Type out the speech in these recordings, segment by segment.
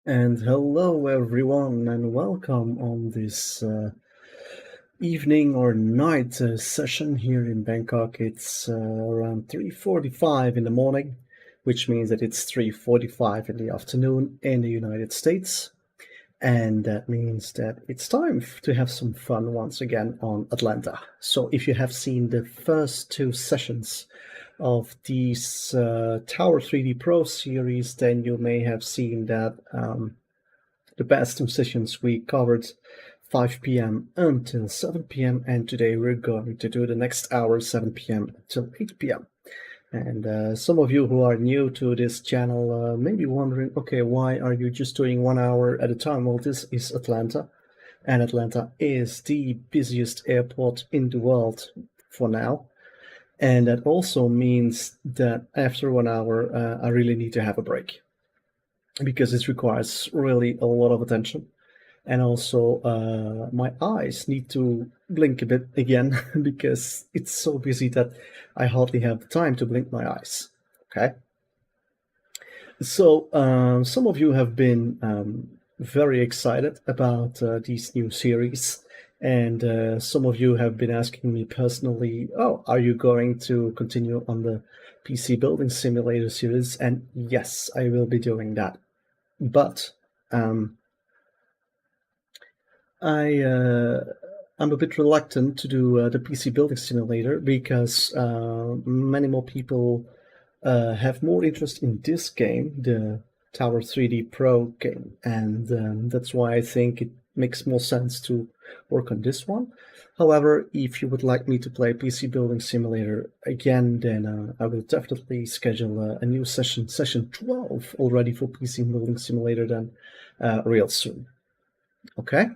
And hello everyone and welcome on this evening or night session here in Bangkok. It's around 3:45 in the morning, which means that it's 3:45 in the afternoon in the United States. And that means that it's time to have some fun once again on Atlanta. So if you have seen the first two sessions of these Tower 3D Pro series, then you may have seen that the past two sessions we covered 5 p.m. until 7 p.m. and today we're going to do the next hour 7 p.m. till 8 p.m. And some of you who are new to this channel may be wondering, okay, why are you just doing 1 hour at a time? Well, this is Atlanta, and Atlanta is the busiest airport in the world for now. And that also means that after 1 hour, I really need to have a break because it requires really a lot of attention. And also my eyes need to blink a bit again because it's so busy that I hardly have the time to blink my eyes. Okay. So some of you have been very excited about these new series. And some of you have been asking me personally, oh, are you going to continue on the PC Building Simulator series? And yes, I will be doing that. But I'm a bit reluctant to do the PC Building Simulator because many more people have more interest in this game, the Tower 3D Pro game, and that's why I think it makes more sense to work on this one. However, if you would like me to play PC Building Simulator again, then I will definitely schedule a new session 12 already for PC Building Simulator then real soon. Okay?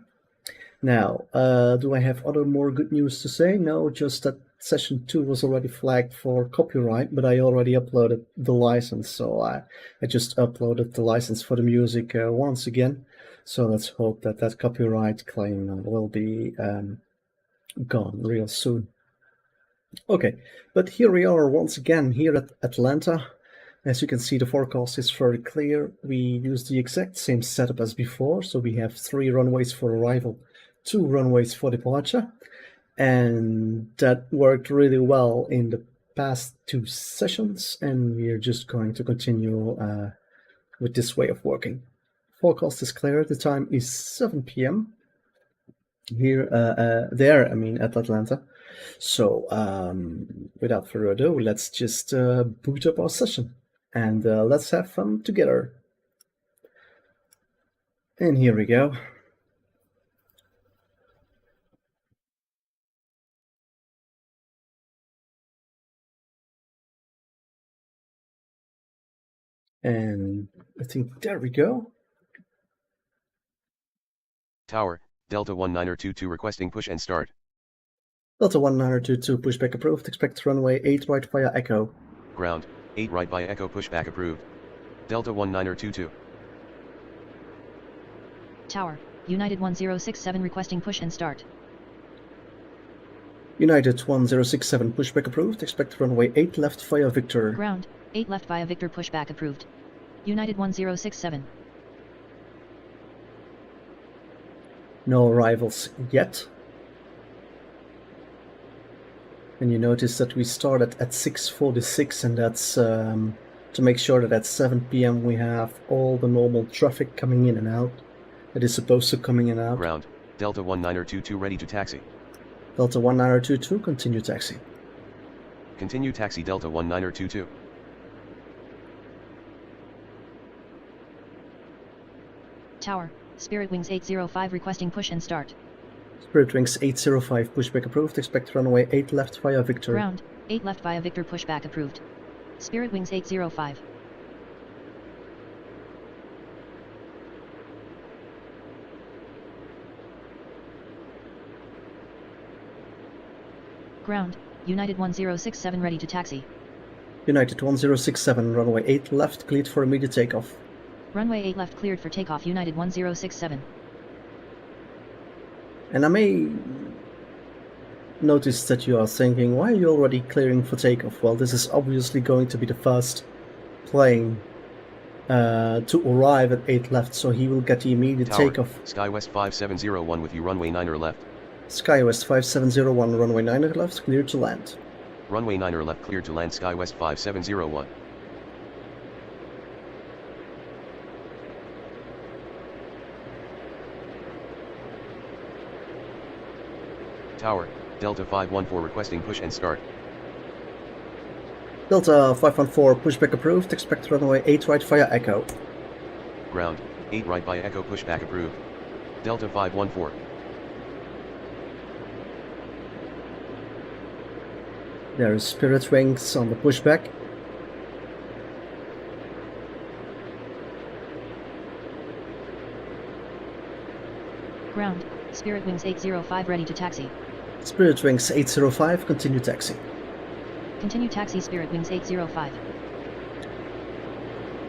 Now, do I have other more good news to say? No, just that session 2 was already flagged for copyright, but I already uploaded the license, so I just uploaded the license for the music once again. So let's hope that that copyright claim will be gone real soon. Okay, but here we are once again here at Atlanta. As you can see, the forecast is very clear. We use the exact same setup as before, so we have 3 runways for arrival, 2 runways for departure, and that worked really well in the past 2 sessions, and we're just going to continue with this way of working. Forecast is clear. The time is 7 p.m. here, at Atlanta. So without further ado, let's just boot up our session and let's have fun together. And here we go. And I think there we go. Tower, Delta 1922 requesting push and start. Delta 1922 pushback approved. Expect runway 8 right via Echo. Ground, 8 right via Echo pushback approved. Delta 1922. Tower, United 1067 requesting push and start. United 1067 pushback approved. Expect runway 8 left via Victor. Ground, 8 left via Victor pushback approved. United 1067. No arrivals yet. And you notice that we started at 6:46, and that's to make sure that at 7 p.m. we have all the normal traffic coming in and out that is supposed to coming in and out. Ground, Delta 1922 ready to taxi. Delta 1922, continue taxi. Continue taxi Delta 1922. Tower, Spirit Wings 805 requesting push and start. Spirit Wings 805 pushback approved. Expect runway 8 left via Victor. Ground, 8 left via Victor pushback approved. Spirit Wings 805. Ground, United 1067 ready to taxi. United 1067, runway 8 left, cleared for immediate takeoff. Runway 8 left cleared for takeoff United 1067. And I may notice that you are thinking, why are you already clearing for takeoff? Well, this is obviously going to be the first plane to arrive at 8 left, so he will get the immediate Tower, takeoff. SkyWest 5701 with you runway 9er left. SkyWest 5701, runway 9 left, clear to land. Runway 9er left cleared to land SkyWest 5701. Tower, Delta 514 requesting push and start. Delta 514, pushback approved, expect runway 8 right via Echo. Ground, 8 right by Echo pushback approved. Delta 514. There is Spirit Wings on the pushback. Ground, Spirit Wings 805 ready to taxi. Spirit Wings 805, continue taxi. Continue taxi Spirit Wings 805.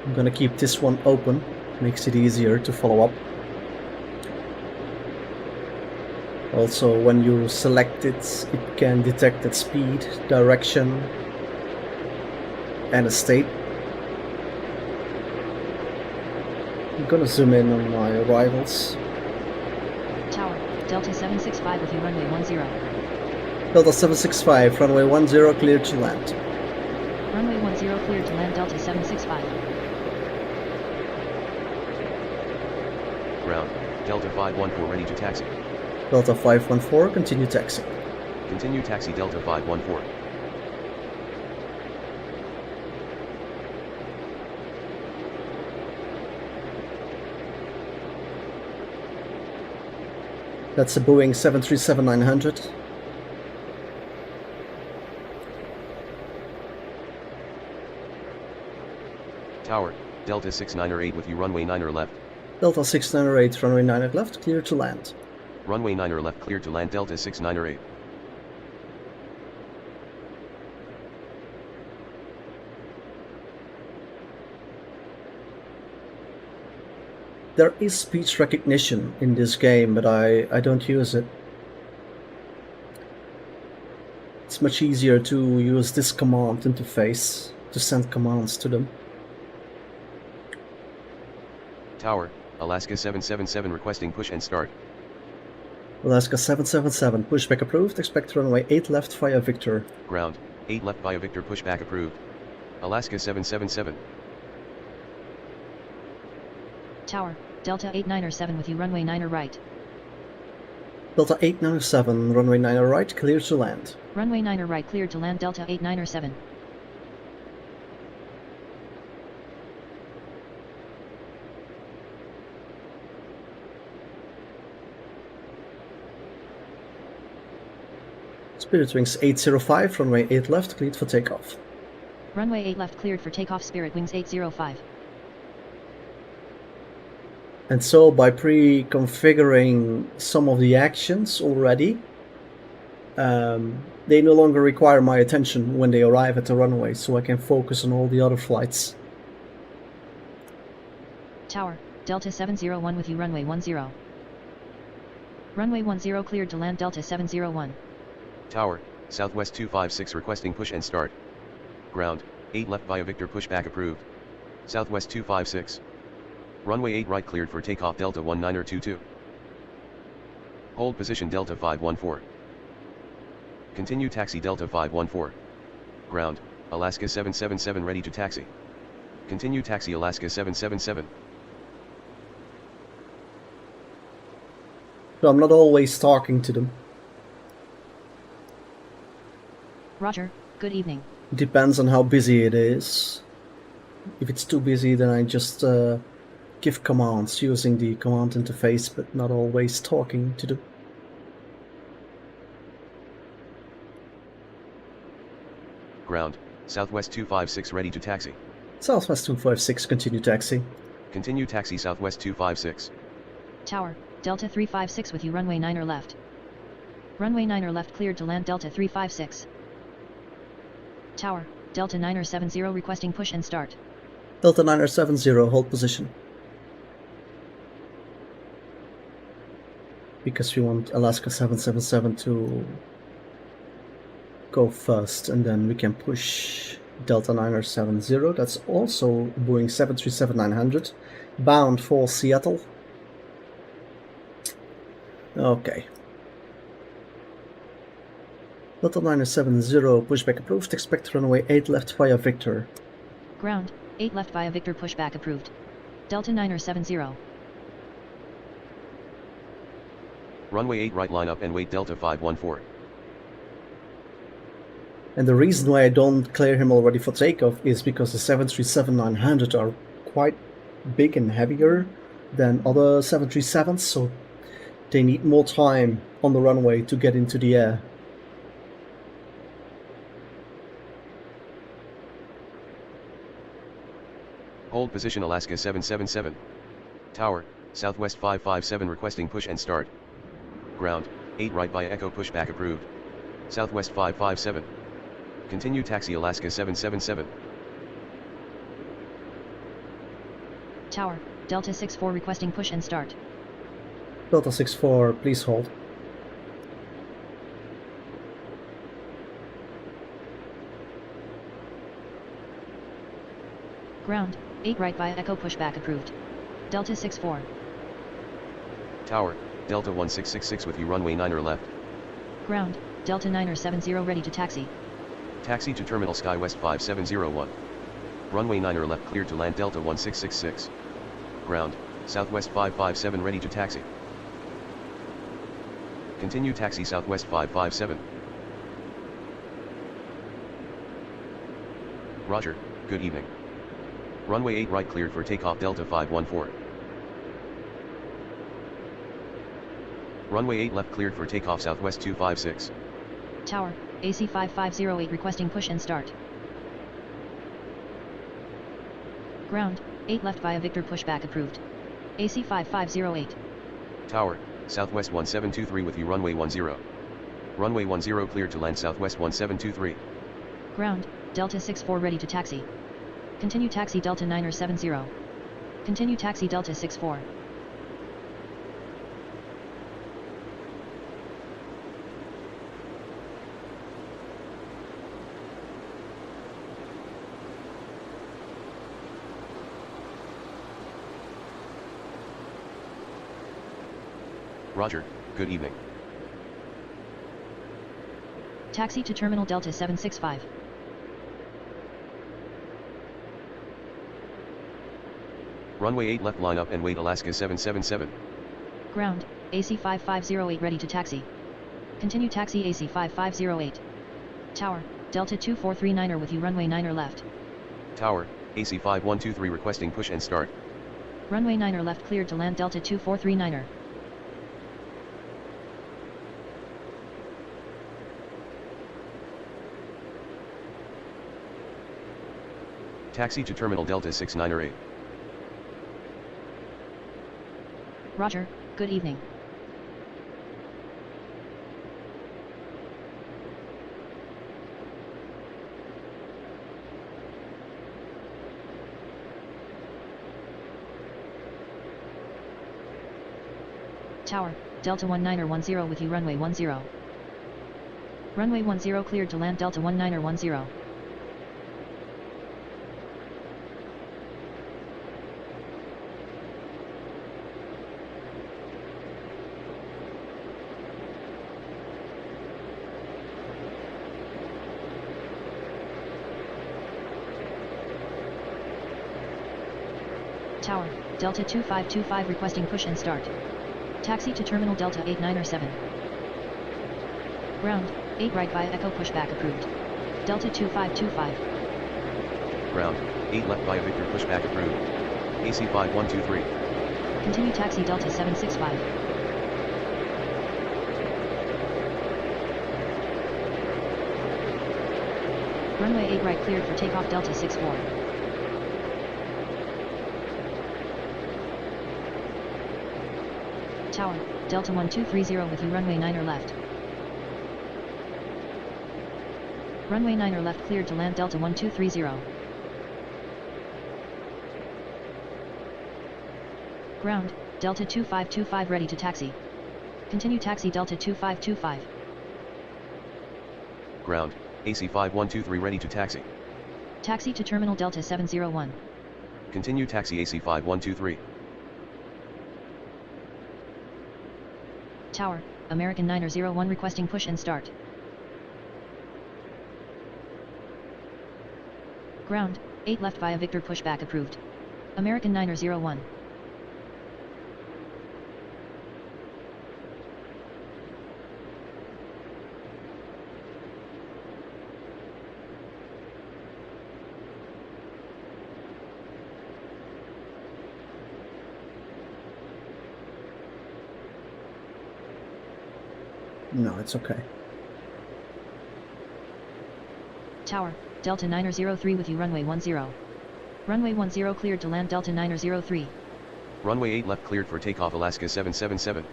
I'm gonna keep this one open, makes it easier to follow up. Also, when you select it, it can detect its speed, direction, and a state. I'm gonna zoom in on my arrivals. Tower, Delta 765 with you runway 10. Delta 765, runway 10, clear to land. Runway 10 cleared to land Delta 765. Ground, Delta 514 ready to taxi. Delta 514, continue taxi. Continue taxi Delta 514. That's a Boeing 737-900. Tower, Delta 6908 with you runway 9er left. Delta 698, runway 9 left, clear to land. Runway 9er left cleared to land Delta 6908. There is speech recognition in this game, but I don't use it. It's much easier to use this command interface to send commands to them. Tower, Alaska 777 requesting push and start. Alaska 777, pushback approved, expect runway 8 left via Victor. Ground, 8 left via Victor pushback approved. Alaska 777. Tower, Delta 897 with you runway 9 right. Delta 897, runway 9 right, clear to land. Runway 9 right cleared to land Delta 897. Spirit Wings 805, runway 8 left, cleared for takeoff. Runway 8 left cleared for takeoff Spirit Wings 805. And so by pre-configuring some of the actions already, they no longer require my attention when they arrive at the runway, so I can focus on all the other flights. Tower, Delta 701 with you runway 10. Runway 10 cleared to land Delta 701. Tower, Southwest 256 requesting push and start. Ground, 8 left via Victor pushback approved. Southwest 256. Runway 8 right cleared for takeoff Delta 1922. Hold position Delta 514. Continue taxi Delta 514. Ground, Alaska 777 ready to taxi. Continue taxi Alaska 777. So I'm not always talking to them. Roger, good evening. It depends on how busy it is. If it's too busy, then I just give commands using the command interface, but not always talking to them. Ground, Southwest 256 ready to taxi. Southwest 256, continue taxi. Continue taxi Southwest 256. Tower, Delta 356 with you runway 9 left. Runway 9 left cleared to land Delta 356. Tower, Delta 970 requesting push and start. Delta 970, hold position. Because we want Alaska 777 to go first, and then we can push Delta 970, that's also Boeing 737-900, bound for Seattle. Okay. Delta 970, pushback approved, expect runway 8 left via Victor. Ground, 8 left via Victor, pushback approved. Delta 970. Runway 8 right, line up and wait Delta 514. And the reason why I don't clear him already for takeoff is because the 737-900 are quite big and heavier than other 737s, so they need more time on the runway to get into the air. Hold position Alaska 777. Tower, Southwest 557 requesting push and start. Ground, 8 right via Echo, pushback approved. Southwest 557. Continue taxi Alaska 777. Tower, Delta 64 requesting push and start. Delta 64, please hold. Ground, 8 right via Echo, pushback approved. Delta 64. Tower, Delta 1666 with you, runway 9 or left. Ground, Delta 970 ready to taxi. Taxi to Terminal SkyWest 5701. Runway 9 or left, cleared to land Delta 1666. Ground, Southwest 557 ready to taxi. Continue taxi Southwest 557. Roger, good evening. Runway 8 right, cleared for takeoff Delta 514. Runway 8 left, cleared for takeoff Southwest 256. Tower, AC 5508 requesting push and start. Ground, 8 left via Victor, pushback approved. AC 5508. Tower, Southwest 1723 with you, runway 10. Runway 10 cleared to land Southwest 1723. Ground, Delta 64 ready to taxi. Continue taxi Delta 970. Continue taxi Delta 64. Roger, good evening. Taxi to Terminal Delta 765. Runway 8 left, line up and wait Alaska 777. Ground, AC 5508 ready to taxi. Continue taxi AC 5508. Tower, Delta 2439er with you, runway 9 or left. Tower, AC 5123 requesting push and start. Runway 9 or left, cleared to land Delta 2439er. Taxi to Terminal Delta 6908. Roger, good evening. Tower, Delta 19er 10 with you, runway 10. Runway 10 cleared to land Delta 19er 10. Tower, Delta 2525 requesting push and start. Taxi to Terminal Delta 897. Ground, 8 right via Echo, pushback approved. Delta 2525. Ground, 8 left via Victor, pushback approved. AC 5123. Continue taxi Delta 765. Runway 8 right, cleared for takeoff Delta 64. Tower, Delta 1230 with you, runway 9 or left. Runway 9 or left, cleared to land Delta 1230. Ground, Delta 2525 ready to taxi. Continue taxi Delta 2525. Ground, AC 5123 ready to taxi. Taxi to Terminal Delta 701. Continue taxi AC 5123. Tower, American 901 requesting push and start. Ground, 8 left via Victor pushback approved. American 901. No, it's okay. Tower, Delta 903 with you runway 10. Runway 10 cleared to land Delta 903. Runway 8 left cleared for takeoff Alaska 777.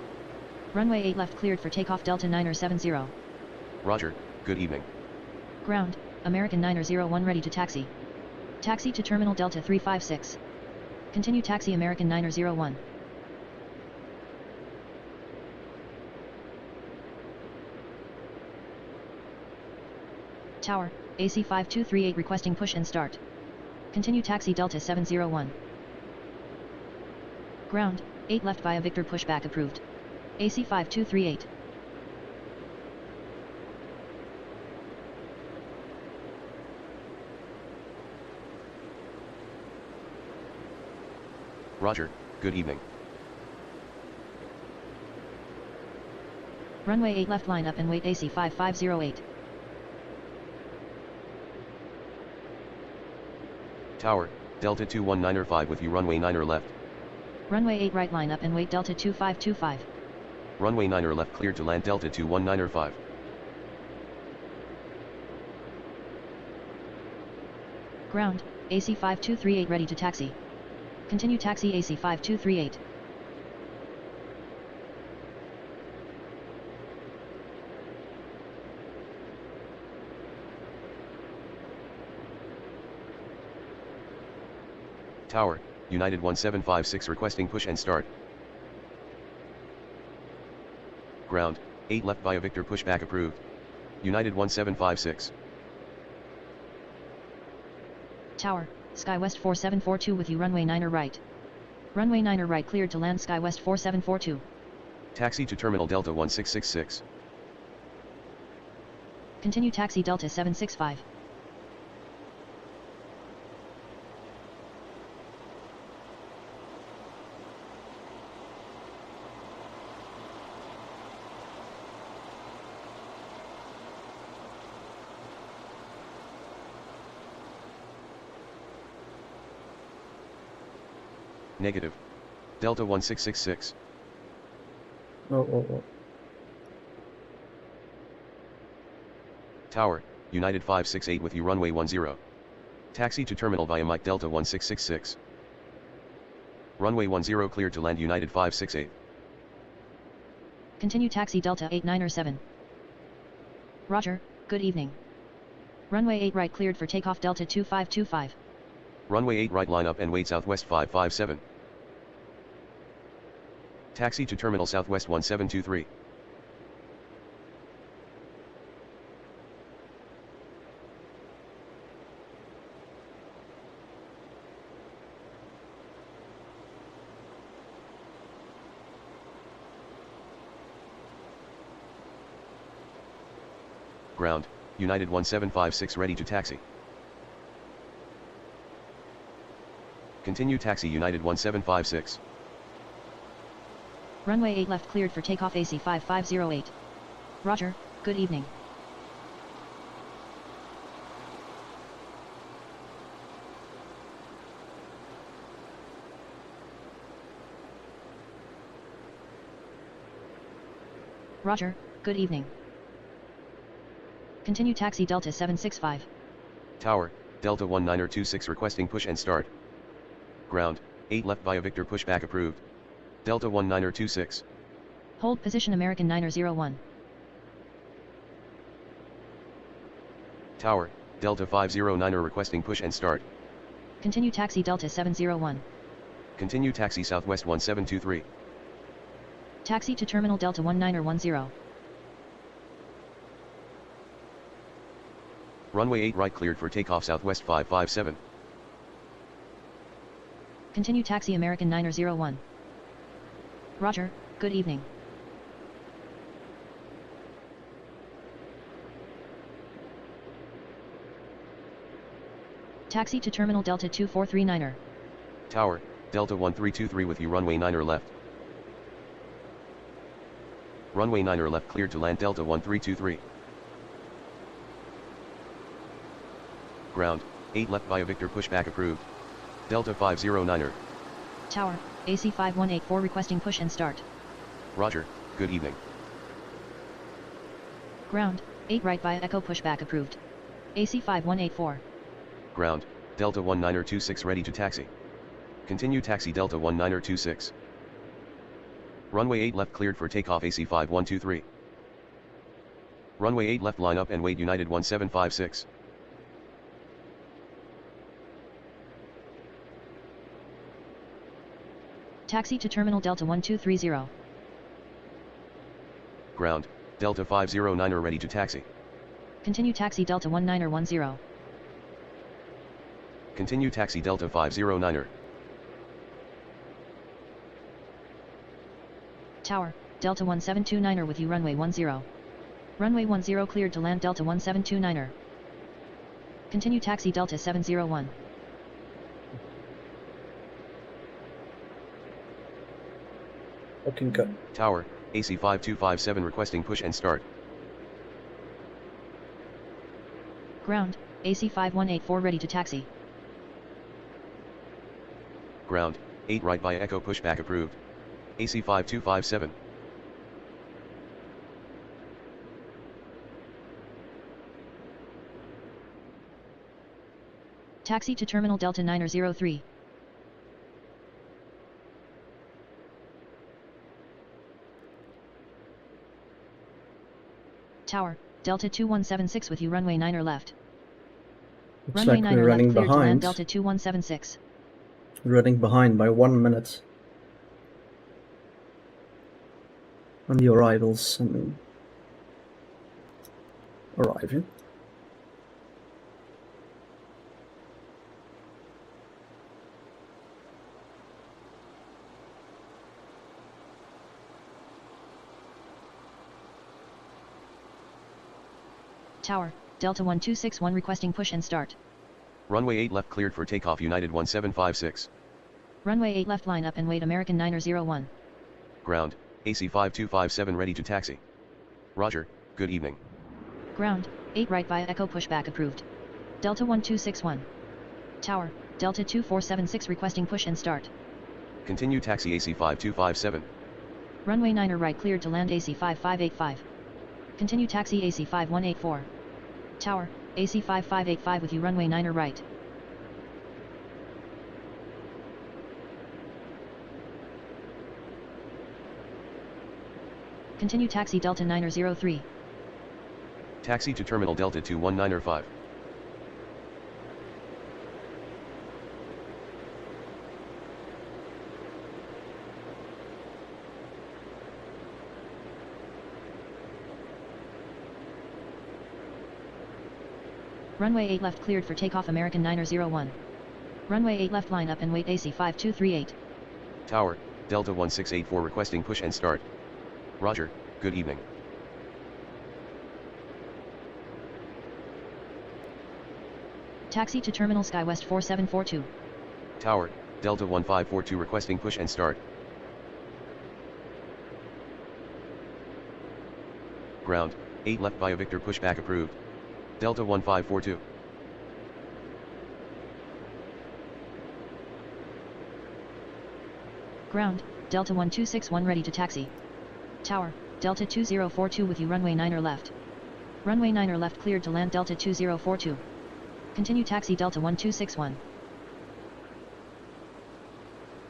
Runway 8 left cleared for takeoff Delta 970. Roger, good evening. Ground, American 901 ready to taxi. Taxi to Terminal Delta 356. Continue taxi American 901. Tower, AC 5238 requesting push and start. Continue taxi Delta 701. Ground, 8 left via Victor pushback approved. AC 5238. Roger, good evening. Runway 8 left line up and wait AC 5508. Tower, Delta 21905 with you runway 9 left. Runway 8 right line up and wait Delta 2525. Runway 9 left cleared to land Delta 21905. Ground, AC 5238 ready to taxi. Continue taxi AC 5238. Tower, United 1756 requesting push and start. Ground, 8 left via Victor pushback approved. United 1756. Tower, SkyWest 4742 with you runway 9 right. Runway 9 right cleared to land SkyWest 4742. Taxi to Terminal Delta 1666. Continue taxi Delta 765. Negative. Delta 1666. Oh. Tower, United 568 with you runway 10. Taxi to Terminal via Mike Delta 1666. Runway 10 cleared to land United 568. Continue taxi Delta 897. Roger, good evening. Runway 8 right cleared for takeoff Delta 2525. Runway 8 right line up and wait Southwest 557. Taxi to Terminal Southwest 1723. Ground, United 1756 ready to taxi. Continue taxi United 1756. Runway 8 left cleared for takeoff AC 5508. Roger, good evening. Roger, good evening. Continue taxi Delta 765. Tower, Delta 1926 requesting push and start. Ground, 8 left via Victor pushback approved. Delta 1926. Hold position American 901. Tower, Delta 509 requesting push and start. Continue taxi Delta 701. Continue taxi Southwest 1723. Taxi to Terminal Delta 1910. Runway 8 right cleared for takeoff Southwest 557. Continue taxi American 901. Roger, good evening. Taxi to Terminal Delta 2439er. Tower, Delta 1323 with you runway 9er left. Runway 9er left cleared to land Delta 1323. Ground, 8 left via Victor pushback approved. Delta 509er. Tower, AC 5184 requesting push and start. Roger, good evening. Ground, 8 right via Echo pushback approved. AC 5184. Ground, Delta 19er26 ready to taxi. Continue taxi Delta 19er26. Runway 8 left cleared for takeoff AC 5123. Runway 8 left line up and wait United 1756. Taxi to Terminal Delta 1230. Ground, Delta 509er ready to taxi. Continue taxi Delta 1910. Continue taxi Delta 509er. Tower, Delta 1729er with you runway 10. Runway 10 cleared to land Delta 1729er. Continue taxi Delta 701. Okay, go. Tower, AC 5257 requesting push and start. Ground, AC 5184 ready to taxi. Ground, 8 right via Echo pushback approved. AC 5257. Taxi to Terminal Delta 903. Tower, Delta 2176 with you runway 9er left. Looks Runway like 9er we're left running cleared to land behind. Delta 2176. Running behind by 1 minute. On the arrivals, I mean. Arriving. Tower, Delta 1261 requesting push and start. Runway 8 left cleared for takeoff United 1756. Runway 8 left line up and wait American 901. Ground, AC 5257 ready to taxi. Roger, good evening. Ground, 8 right via Echo pushback approved. Delta 1261. Tower, Delta 2476 requesting push and start. Continue taxi AC 5257. Runway 9er right cleared to land AC 5585. Continue taxi AC 5184. Tower, AC 5585 with you runway 9er right. Continue taxi Delta 903. Taxi to Terminal Delta 21905. Runway 8 left cleared for takeoff American 901. Runway 8 left line up and wait AC 5238. Tower, Delta 1684 requesting push and start. Roger, good evening. Taxi to Terminal SkyWest 4742. Tower, Delta 1542 requesting push and start. Ground, 8 left via Victor pushback approved. Delta 1542. Ground, Delta 1261 ready to taxi. Tower, Delta 2042 with you runway 9er left. Runway 9er left cleared to land Delta 2042. Continue taxi Delta 1261.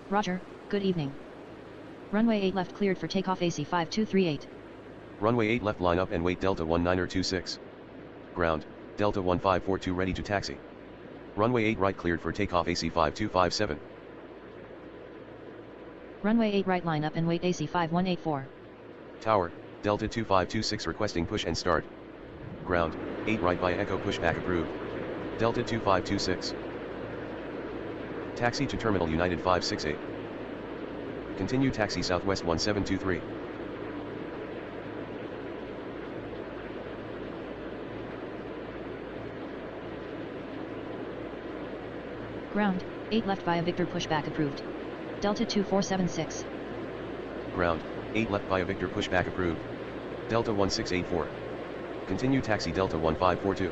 Roger, good evening. Runway 8 left cleared for takeoff AC 5238. Runway 8 left line up and wait Delta 19er26. Ground, Delta 1542 ready to taxi. Runway 8 right cleared for takeoff AC 5257. Runway 8 right line up and wait AC 5184. Tower, Delta 2526 requesting push and start. Ground, 8 right by Echo pushback approved. Delta 2526. Taxi to Terminal United 568. Continue taxi Southwest 1723. Ground, 8 left via Victor pushback approved. Delta 2476. Ground, 8 left via Victor pushback approved. Delta 1684. Continue taxi Delta 1542.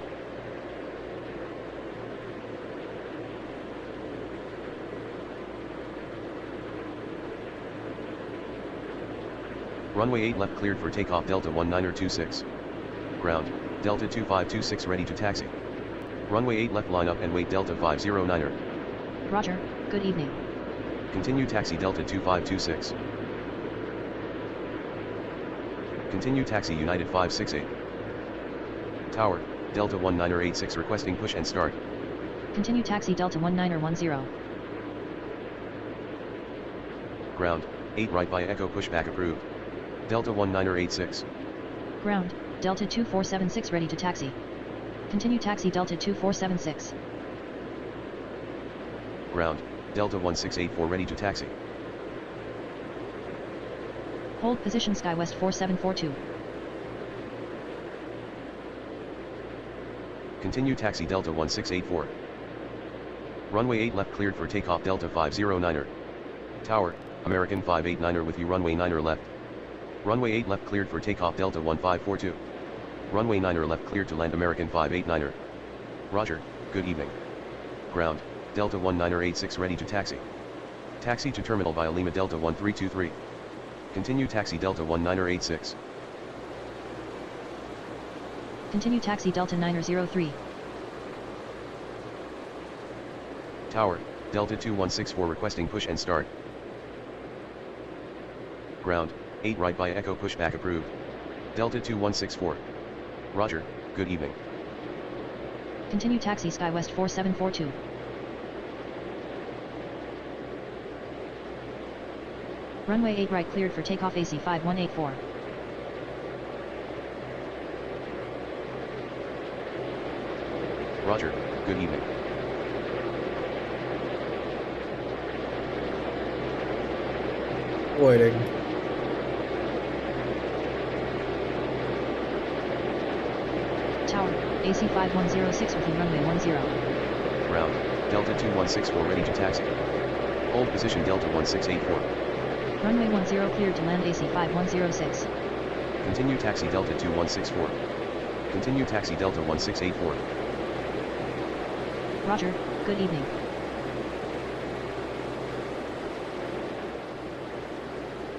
Runway 8 left cleared for takeoff Delta 1926. Ground, Delta 2526 ready to taxi. Runway 8 left line up and wait Delta 509er. Roger, good evening. Continue taxi Delta 2526. Continue taxi United 568. Tower, Delta 1986 requesting push and start. Continue taxi Delta 1910. Ground, 8 right by Echo pushback approved. Delta 1986. Ground, Delta 2476 ready to taxi. Continue taxi Delta 2476. Ground, Delta 1684 ready to taxi. Hold position SkyWest 4742. Continue taxi Delta 1684. Runway 8 left cleared for takeoff Delta 509er. Tower, American 589er with you runway 9er left. Runway 8 left cleared for takeoff Delta 1542. Runway 9er left cleared to land American 589er. Roger, good evening. Ground, Delta 1986 ready to taxi. Taxi to terminal via Lima Delta 1323. Continue taxi Delta 1986. Continue taxi Delta 903. Tower, Delta 2164 requesting push and start. Ground, 8 right by Echo pushback approved. Delta 2164. Roger, good evening. Continue taxi SkyWest 4742. Runway 8 right cleared for takeoff AC 5184. Roger, good evening. Waiting. Tower, AC 5106 with you runway 10. Ground, Delta 2164 ready to taxi. Hold position Delta 1684. Runway 10 cleared to land AC 5106. Continue taxi Delta 2164. Continue taxi Delta 1684. Roger, good evening.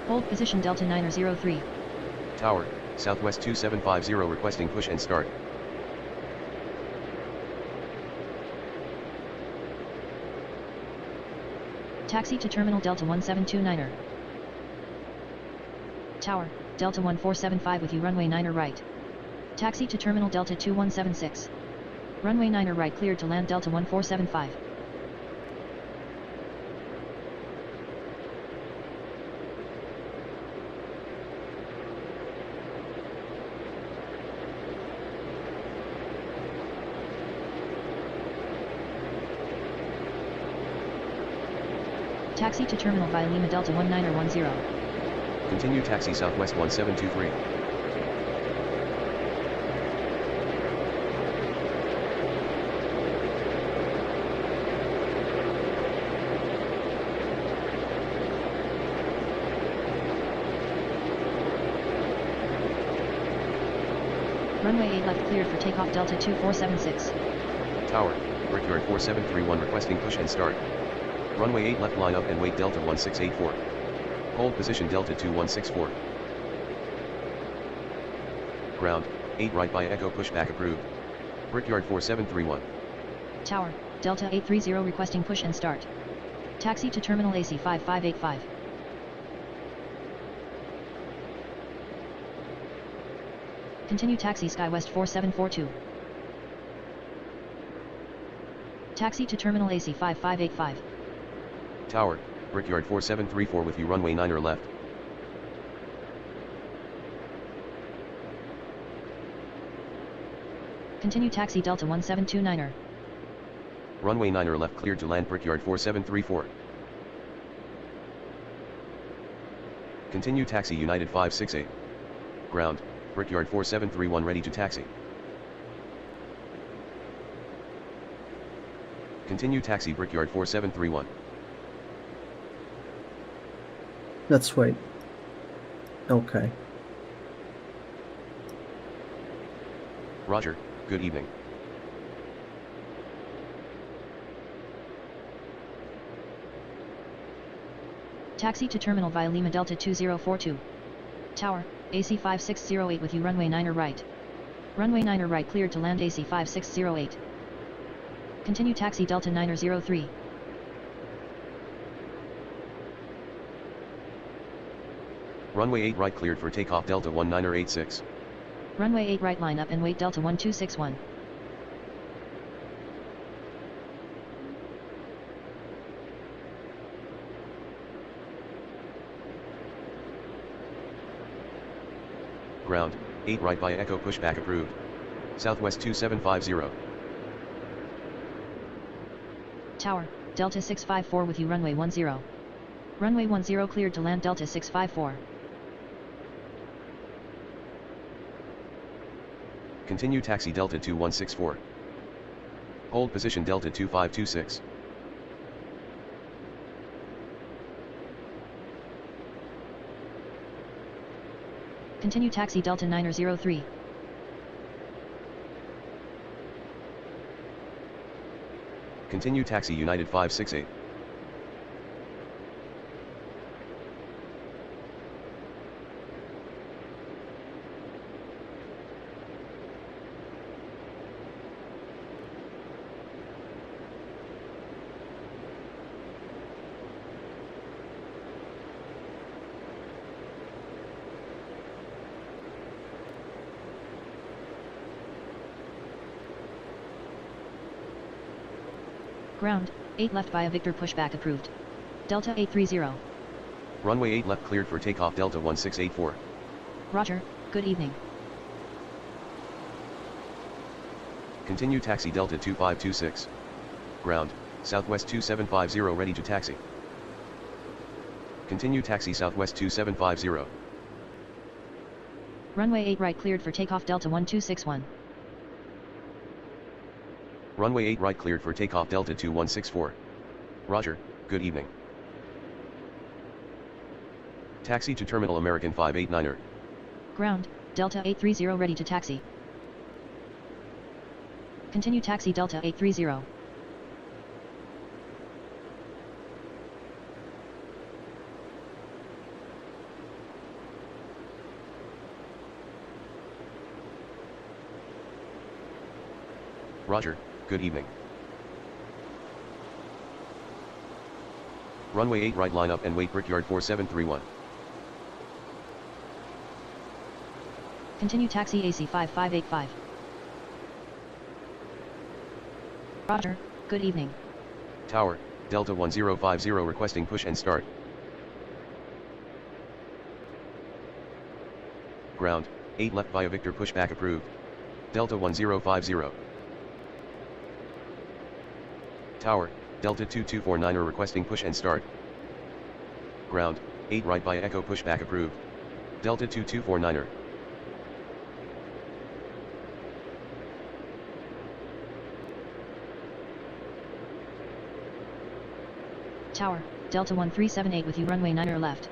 Hold position Delta 903. Tower, Southwest 2750 requesting push and start. Taxi to terminal Delta 1729er. Tower, Delta 1475 with you runway 9er right. Taxi to terminal Delta 2176. Runway 9er right cleared to land Delta 1475. Taxi to terminal via Lima Delta 1910. Continue taxi Southwest 1723. Runway 8 left cleared for takeoff Delta 2476. Tower, Brickyard 4731 requesting push and start. Runway 8 left line up and wait Delta 1684. Hold position Delta 2164. Ground, 8 right by Echo pushback approved. Brickyard 4731. Tower, Delta 830 requesting push and start. Taxi to terminal AC 5585. Continue taxi SkyWest 4742. Taxi to terminal AC 5585. Tower, Brickyard 4734 with you runway 9er left. Continue taxi Delta 1729er. Runway 9er left cleared to land Brickyard 4734. Continue taxi United 568. Ground, Brickyard 4731 ready to taxi. Continue taxi Brickyard 4731. Let's wait. Okay. Roger, good evening. Taxi to terminal via Lima Delta 2042. Tower, AC 5608 with you runway 9er right. Runway 9er right cleared to land AC 5608. Continue taxi Delta 9er 03. Runway 8 right cleared for takeoff Delta 19er 86. Runway 8 right line up and wait Delta 1261. Ground, 8 right by Echo pushback approved. Southwest 2750. Tower, Delta 654 with you runway 10. Runway 10 cleared to land Delta 654. Continue taxi Delta 2164. Hold position Delta 2526. Continue taxi Delta 9er 03. Continue taxi United 568. Ground, 8 left via Victor pushback approved. Delta 830. Runway 8 left cleared for takeoff Delta 1684. Roger, good evening. Continue taxi Delta 2526. Ground, Southwest 2750 ready to taxi. Continue taxi Southwest 2750. Runway 8 right cleared for takeoff Delta 1261. Runway 8 right cleared for takeoff Delta 2164. Roger, good evening. Taxi to Terminal American 589er. Ground, Delta 830 ready to taxi. Continue taxi Delta 830. Roger, good evening. Runway 8 right line up and wait Brickyard 4731. Continue taxi AC 5585. Roger, good evening. Tower, Delta 1050 requesting push and start. Ground, 8 left via Victor pushback approved. Delta 1050. Tower, Delta 2249er requesting push and start. Ground, 8 right by Echo pushback approved. Delta 2249er. Tower, Delta 1378 with you runway 9er left.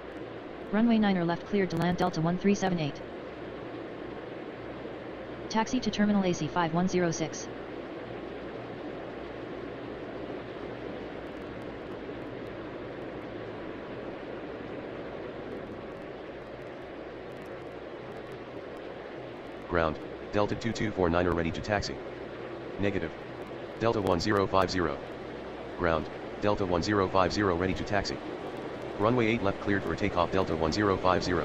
Runway 9er left cleared to land Delta 1378. Taxi to Terminal AC 5106. Ground, Delta 2249er ready to taxi. Negative. Delta 1050. Ground, Delta 1050 ready to taxi. Runway 8 left cleared for takeoff Delta 1050.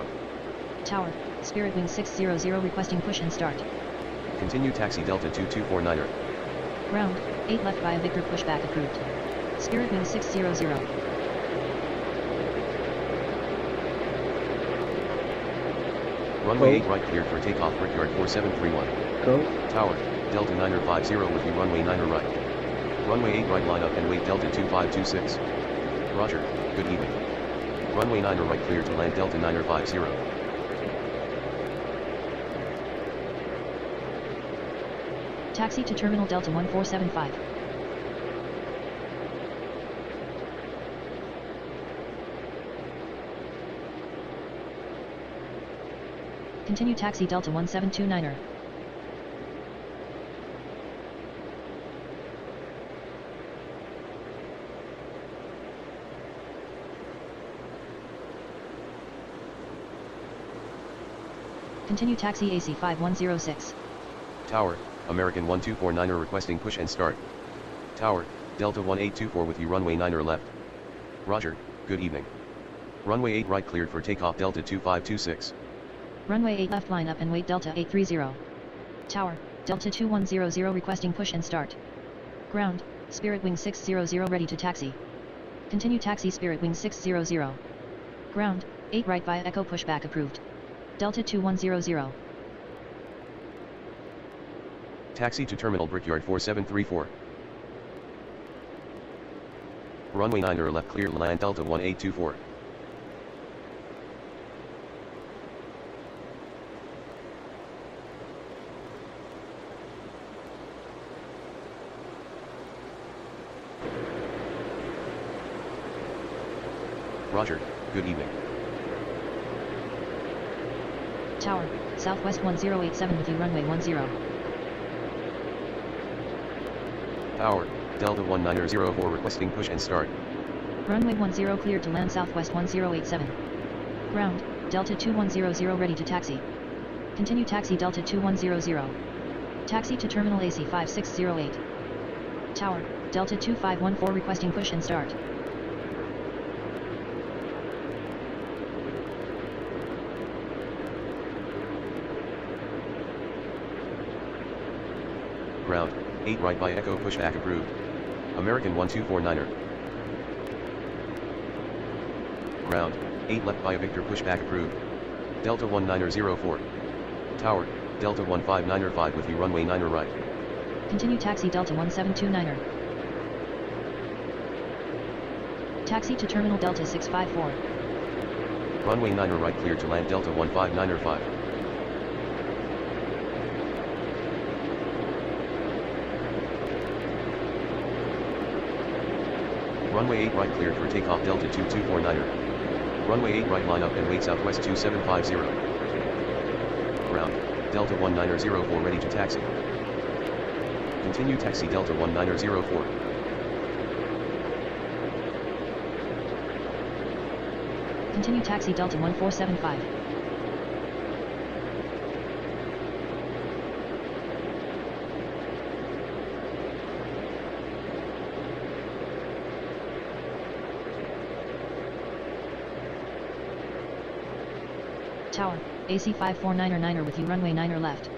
Tower, Spirit Wing 600 requesting push and start. Continue taxi Delta 2249er. Ground, 8 left via Victor pushback approved. Spirit Wing 600. Runway 8 right cleared for takeoff Brickyard 4731. Go. Tower, Delta 950 with you runway 9 right. Runway 8 right line up and wait Delta 2526. Roger, good evening. Runway 9 right clear to land Delta 950. Taxi to Terminal Delta 1475. Continue taxi Delta 1729er. Continue taxi AC 5106. Tower, American 1249er requesting push and start. Tower, Delta 1824 with you runway 9 left. Roger, good evening. Runway 8 right cleared for takeoff Delta 2526. Runway 8 left line up and wait Delta 830. Tower, Delta 2100 requesting push and start. Ground, Spirit Wing 600 ready to taxi. Continue taxi Spirit Wing 600. Ground, 8 right via Echo pushback approved. Delta 2100. Taxi to Terminal Brickyard 4734. Runway 9 left clear to land Delta 1824. Roger, good evening. Tower, Southwest 1087 with you runway 10. Tower, Delta 1904 requesting push and start. Runway 10 cleared to land Southwest 1087. Ground, Delta 2100 ready to taxi. Continue taxi Delta 2100. Taxi to Terminal AC 5608. Tower, Delta 2514 requesting push and start. Ground, 8 right by Echo pushback approved. American 1249er. Ground, 8 left by Victor pushback approved. Delta 1904. Tower, Delta 15905 with you runway 9 right. Continue taxi Delta 1729er. Taxi to Terminal Delta 654. Runway 9 right clear to land Delta 15905. Runway 8 right cleared for takeoff Delta 2249er. Runway 8 right line up and wait Southwest 2750. Ground, Delta 1904 ready to taxi. Continue taxi Delta 1904. Continue taxi Delta 1475. Tower, AC 549er with you runway 9 left.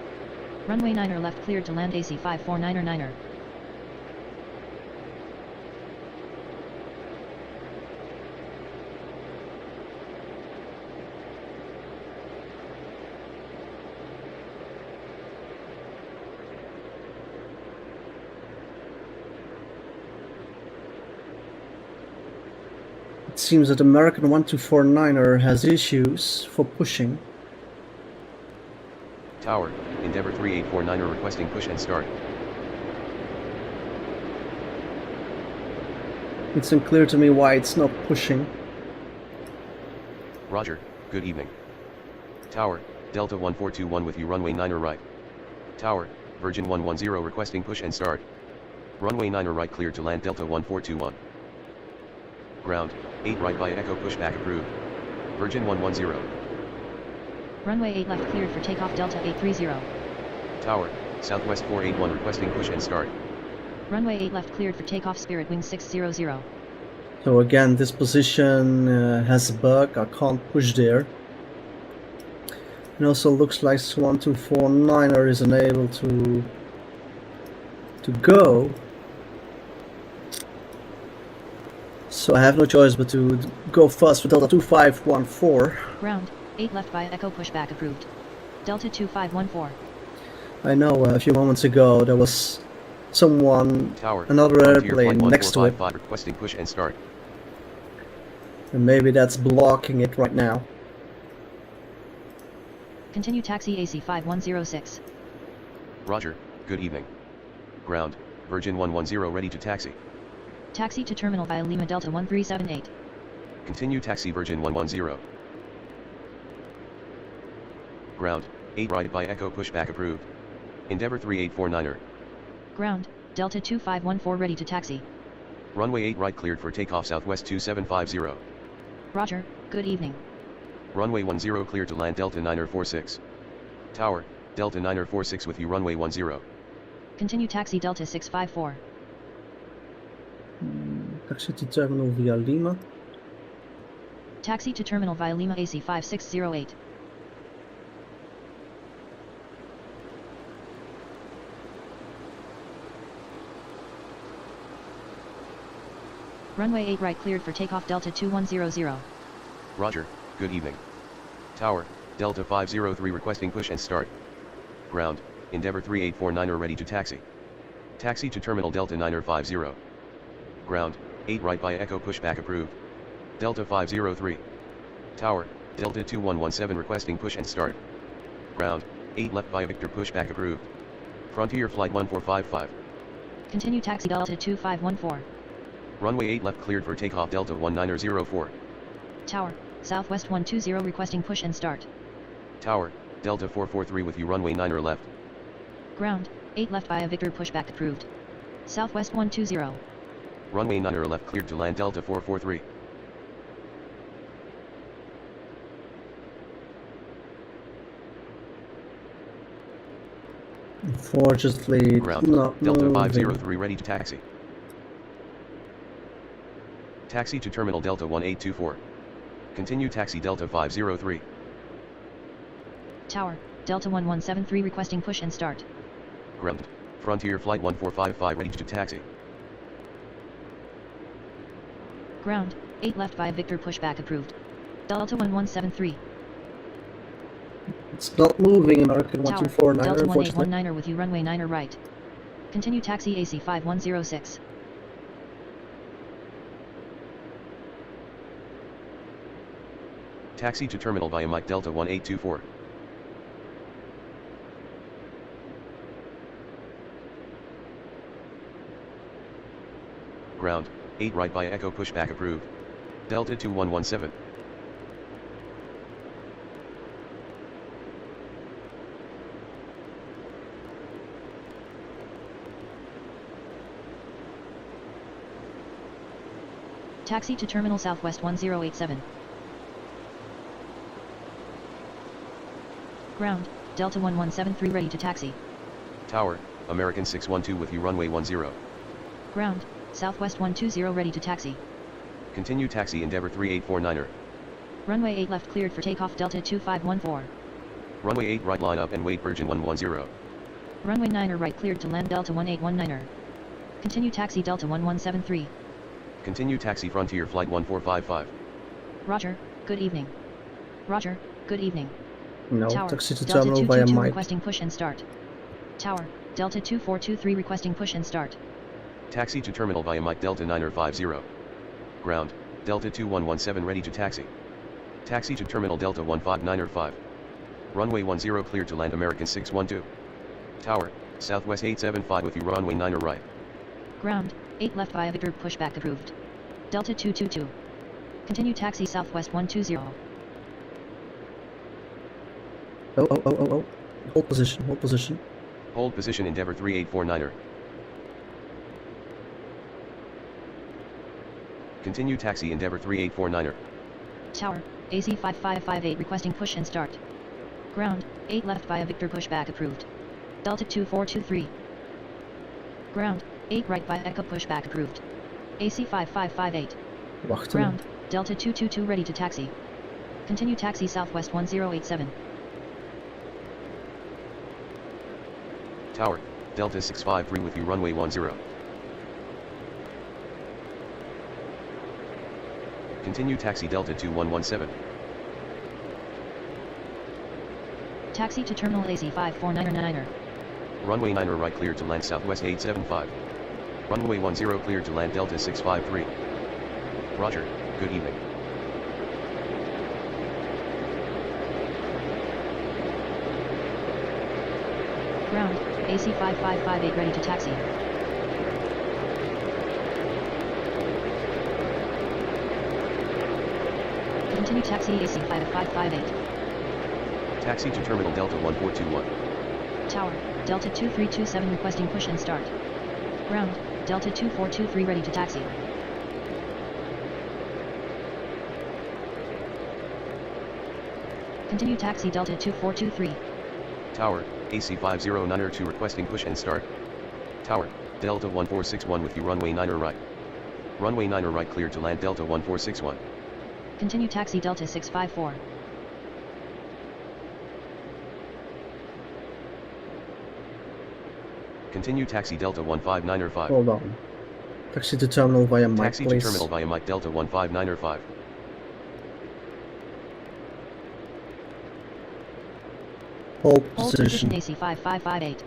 Runway 9 left cleared to land AC 549er. It seems that American 1249er has issues for pushing. Tower, Endeavour 3849er requesting push and start. It's unclear to me why it's not pushing. Roger, good evening. Tower, Delta 1421 with you runway 9 right. Tower, Virgin 110 requesting push and start. Runway 9 right cleared to land Delta 1421. Ground, 8 right by Echo pushback approved. Virgin 110. Runway 8 left cleared for takeoff Delta 830. Tower, Southwest 481 requesting push and start. Runway 8 left cleared for takeoff Spirit Wing 600. So again, this position has a bug. I can't push there. It also looks like 1249er is unable to go. So I have no choice but to go fast for Delta 2514. Ground, 8 left via Echo pushback approved. Delta 2514. I know a few moments ago there was someone, Tower, another Frontier airplane Flight next to it, 1455 requesting push and start. and maybe that's blocking it right now. Continue taxi AC 5106. Roger, good evening. Ground, Virgin 110 ready to taxi. Taxi to terminal via Lima Delta 1378. Continue taxi Virgin 110. Ground, 8 right by Echo pushback approved. Endeavour 3849er. Ground, Delta 2514 ready to taxi. Runway 8 right cleared for takeoff Southwest 2750. Roger, good evening. Runway 10 cleared to land Delta 946. Tower, Delta 946 with you runway 10. Continue taxi Delta 654. Taxi to terminal via Lima. Taxi to terminal via Lima AC 5608. Runway 8 right cleared for takeoff Delta 2100. Roger, good evening. Tower, Delta 503 requesting push and start. Ground, Endeavour 3849er ready to taxi. Taxi to terminal Delta 950. Ground, 8 right by Echo pushback approved. Delta 503. Tower, Delta 2117 requesting push and start. Ground, 8 left via Victor pushback approved. Frontier Flight 1455. Continue taxi Delta 2514. Runway 8 left cleared for takeoff Delta 1904. Tower, Southwest 120 requesting push and start. Tower, Delta 443 with you runway 9 left. Ground, 8 left via Victor pushback approved. Southwest 120. Runway 9 left cleared to land Delta 443. Unfortunately, Ground, not Delta moving. 503 ready to taxi. Taxi to terminal Delta 1824. Continue taxi Delta 503. Tower, Delta 1173 requesting push and start. Ground, Frontier Flight 1455 ready to taxi. Ground, 8 left via Victor pushback approved. Delta 1173. It's not moving, American Tower, 1249, Delta unfortunately. 1819 with you runway 9 right. Continue taxi AC 5106. Taxi to terminal via Mike Delta 1824. Ground, 8 right by Echo pushback approved. Delta 2117. Taxi to terminal Southwest 1087. Ground, Delta 1173 ready to taxi. Tower, American 612 with you runway 10. Ground, Southwest 120 ready to taxi. Continue taxi Endeavour 3849er. Runway 8 left cleared for takeoff Delta 2514. Runway 8 right line up and wait Virgin 110. Runway 9 right cleared to land Delta 1819er. Continue taxi Delta 1173. Continue taxi Frontier Flight 1455. Roger, good evening. Roger, good evening. No, Tower, taxi to Delta terminal via 222 Mike. requesting push and start. Tower, Delta 2423 requesting push and start. Taxi to terminal via Mike Delta 950. Ground, Delta 2117 ready to taxi. Taxi to terminal Delta 15905. Runway 10 cleared to land American 612. Tower, Southwest 875 with you runway 9 right. Ground, 8 left via Victor pushback approved. Delta 222. Continue taxi Southwest 120. Oh. Hold position, hold position. Hold position Endeavour 3849er. Continue taxi Endeavour 3849er. Tower, AC 5558 requesting push and start. Ground, 8 left via Victor pushback approved. Delta 2423. Ground, 8 right via Echo pushback approved. AC 5558. Wachten. Ground, Delta 222 ready to taxi. Continue taxi Southwest 1087. Tower, Delta 653 with you runway 10. Continue taxi Delta 2117. Taxi to terminal AC 5499er. Runway 9 right cleared to land Southwest 875. Runway 10 cleared to land Delta 653. Roger, good evening. Ground, AC 5558 ready to taxi. Continue taxi AC 5558. Taxi to Terminal Delta 1421. Tower, Delta 2327 requesting push and start. Ground, Delta 2423 ready to taxi. Continue taxi Delta 2423. Tower, AC 50902 requesting push and start. Tower, Delta 1461 with you runway 9 right. Runway 9 right cleared to land Delta 1461. Continue taxi Delta 654. Continue taxi Delta 15905. Hold on. Taxi to terminal via Mike, Taxi to please. terminal via Mike Delta 15905. Hold Hold position. position AC 5558.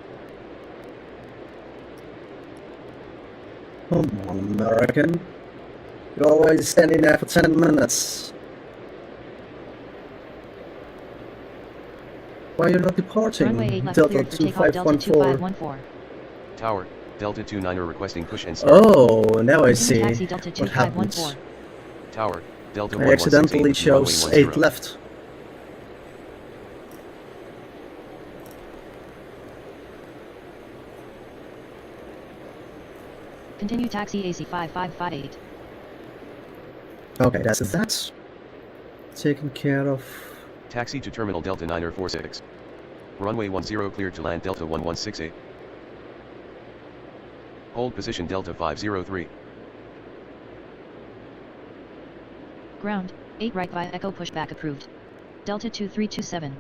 Come on, American. You're always standing there for 10 minutes. Why are you not departing? Runway 8 left Delta cleared for takeoff Delta 2514. 2514. Tower, Delta 29er requesting push and start. Oh, now I Continue see taxi Delta what happened. 2514. Tower, Delta I accidentally 1168 runway chose 10. 8 left. Continue taxi AC 5558. Okay, that's that. Taken care of. Taxi to Terminal Delta 946. Runway 10 cleared to land Delta 1168. Hold position Delta 503. Ground, 8 right via Echo pushback approved. Delta 2327.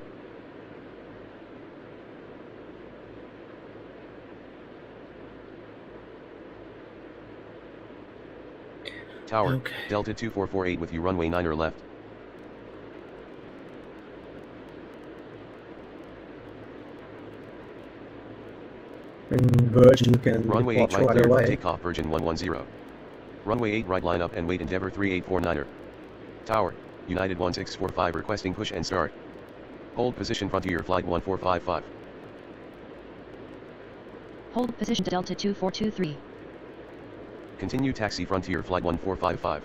Tower, Okay. Delta 2448 with you runway 9 left. And Virgin can Runway 8 watch right right cleared for away. takeoff Virgin 110. Runway 8 right line up and wait Endeavour 3849er. Tower, United 1645 requesting push and start. Hold position Frontier Flight 1455. Hold position to Delta 2423. Continue taxi Frontier Flight 1455.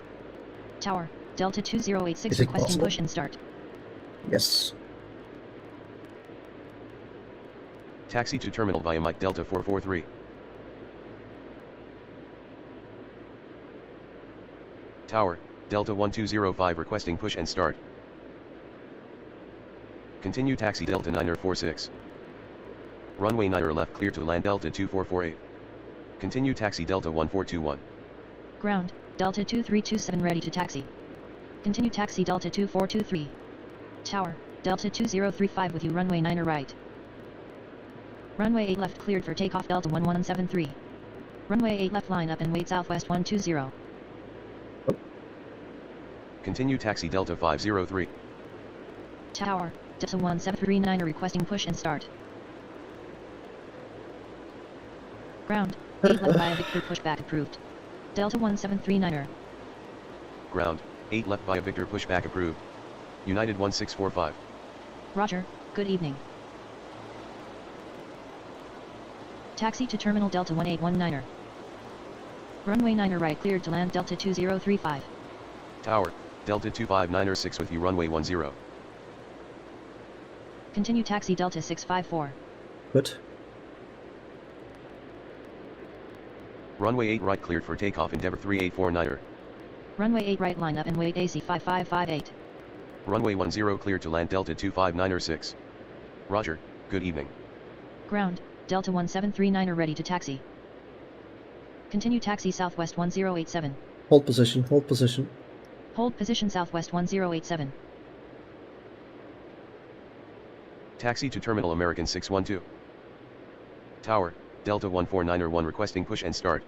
Tower, Delta 2086 Is it requesting possible? push and start. Yes. Taxi to Terminal via Mike Delta 443. Tower, Delta 1205 requesting push and start. Continue taxi Delta 946. Runway 9 left clear to land Delta 2448. Continue taxi Delta 1421. Ground, Delta 2327 ready to taxi. Continue taxi Delta 2423. Tower, Delta 2035 with you runway 9 right. Runway 8 left cleared for takeoff Delta 1173. Runway 8 left line up and wait Southwest 120. Continue taxi Delta 503. Tower, Delta 1739 requesting push and start. Ground, 8 left via Victor pushback approved. Delta 1739er. Ground, 8 left via Victor pushback approved. United 1645. Roger, good evening. Taxi to Terminal Delta 1819er. Runway 9 right cleared to land Delta 2035. Tower, Delta 25906 with you runway 10. Continue taxi Delta 654. Good. Runway 8 right cleared for takeoff Endeavour 3849er. Runway 8 right line up and wait AC 5558. Runway 10 cleared to land Delta 25906. Roger, good evening. Ground, Delta 1739 ready to taxi. Continue taxi Southwest 1087. Hold position, hold position. Hold position Southwest 1087. Taxi to Terminal American 612. Tower, Delta 149er1 requesting push and start.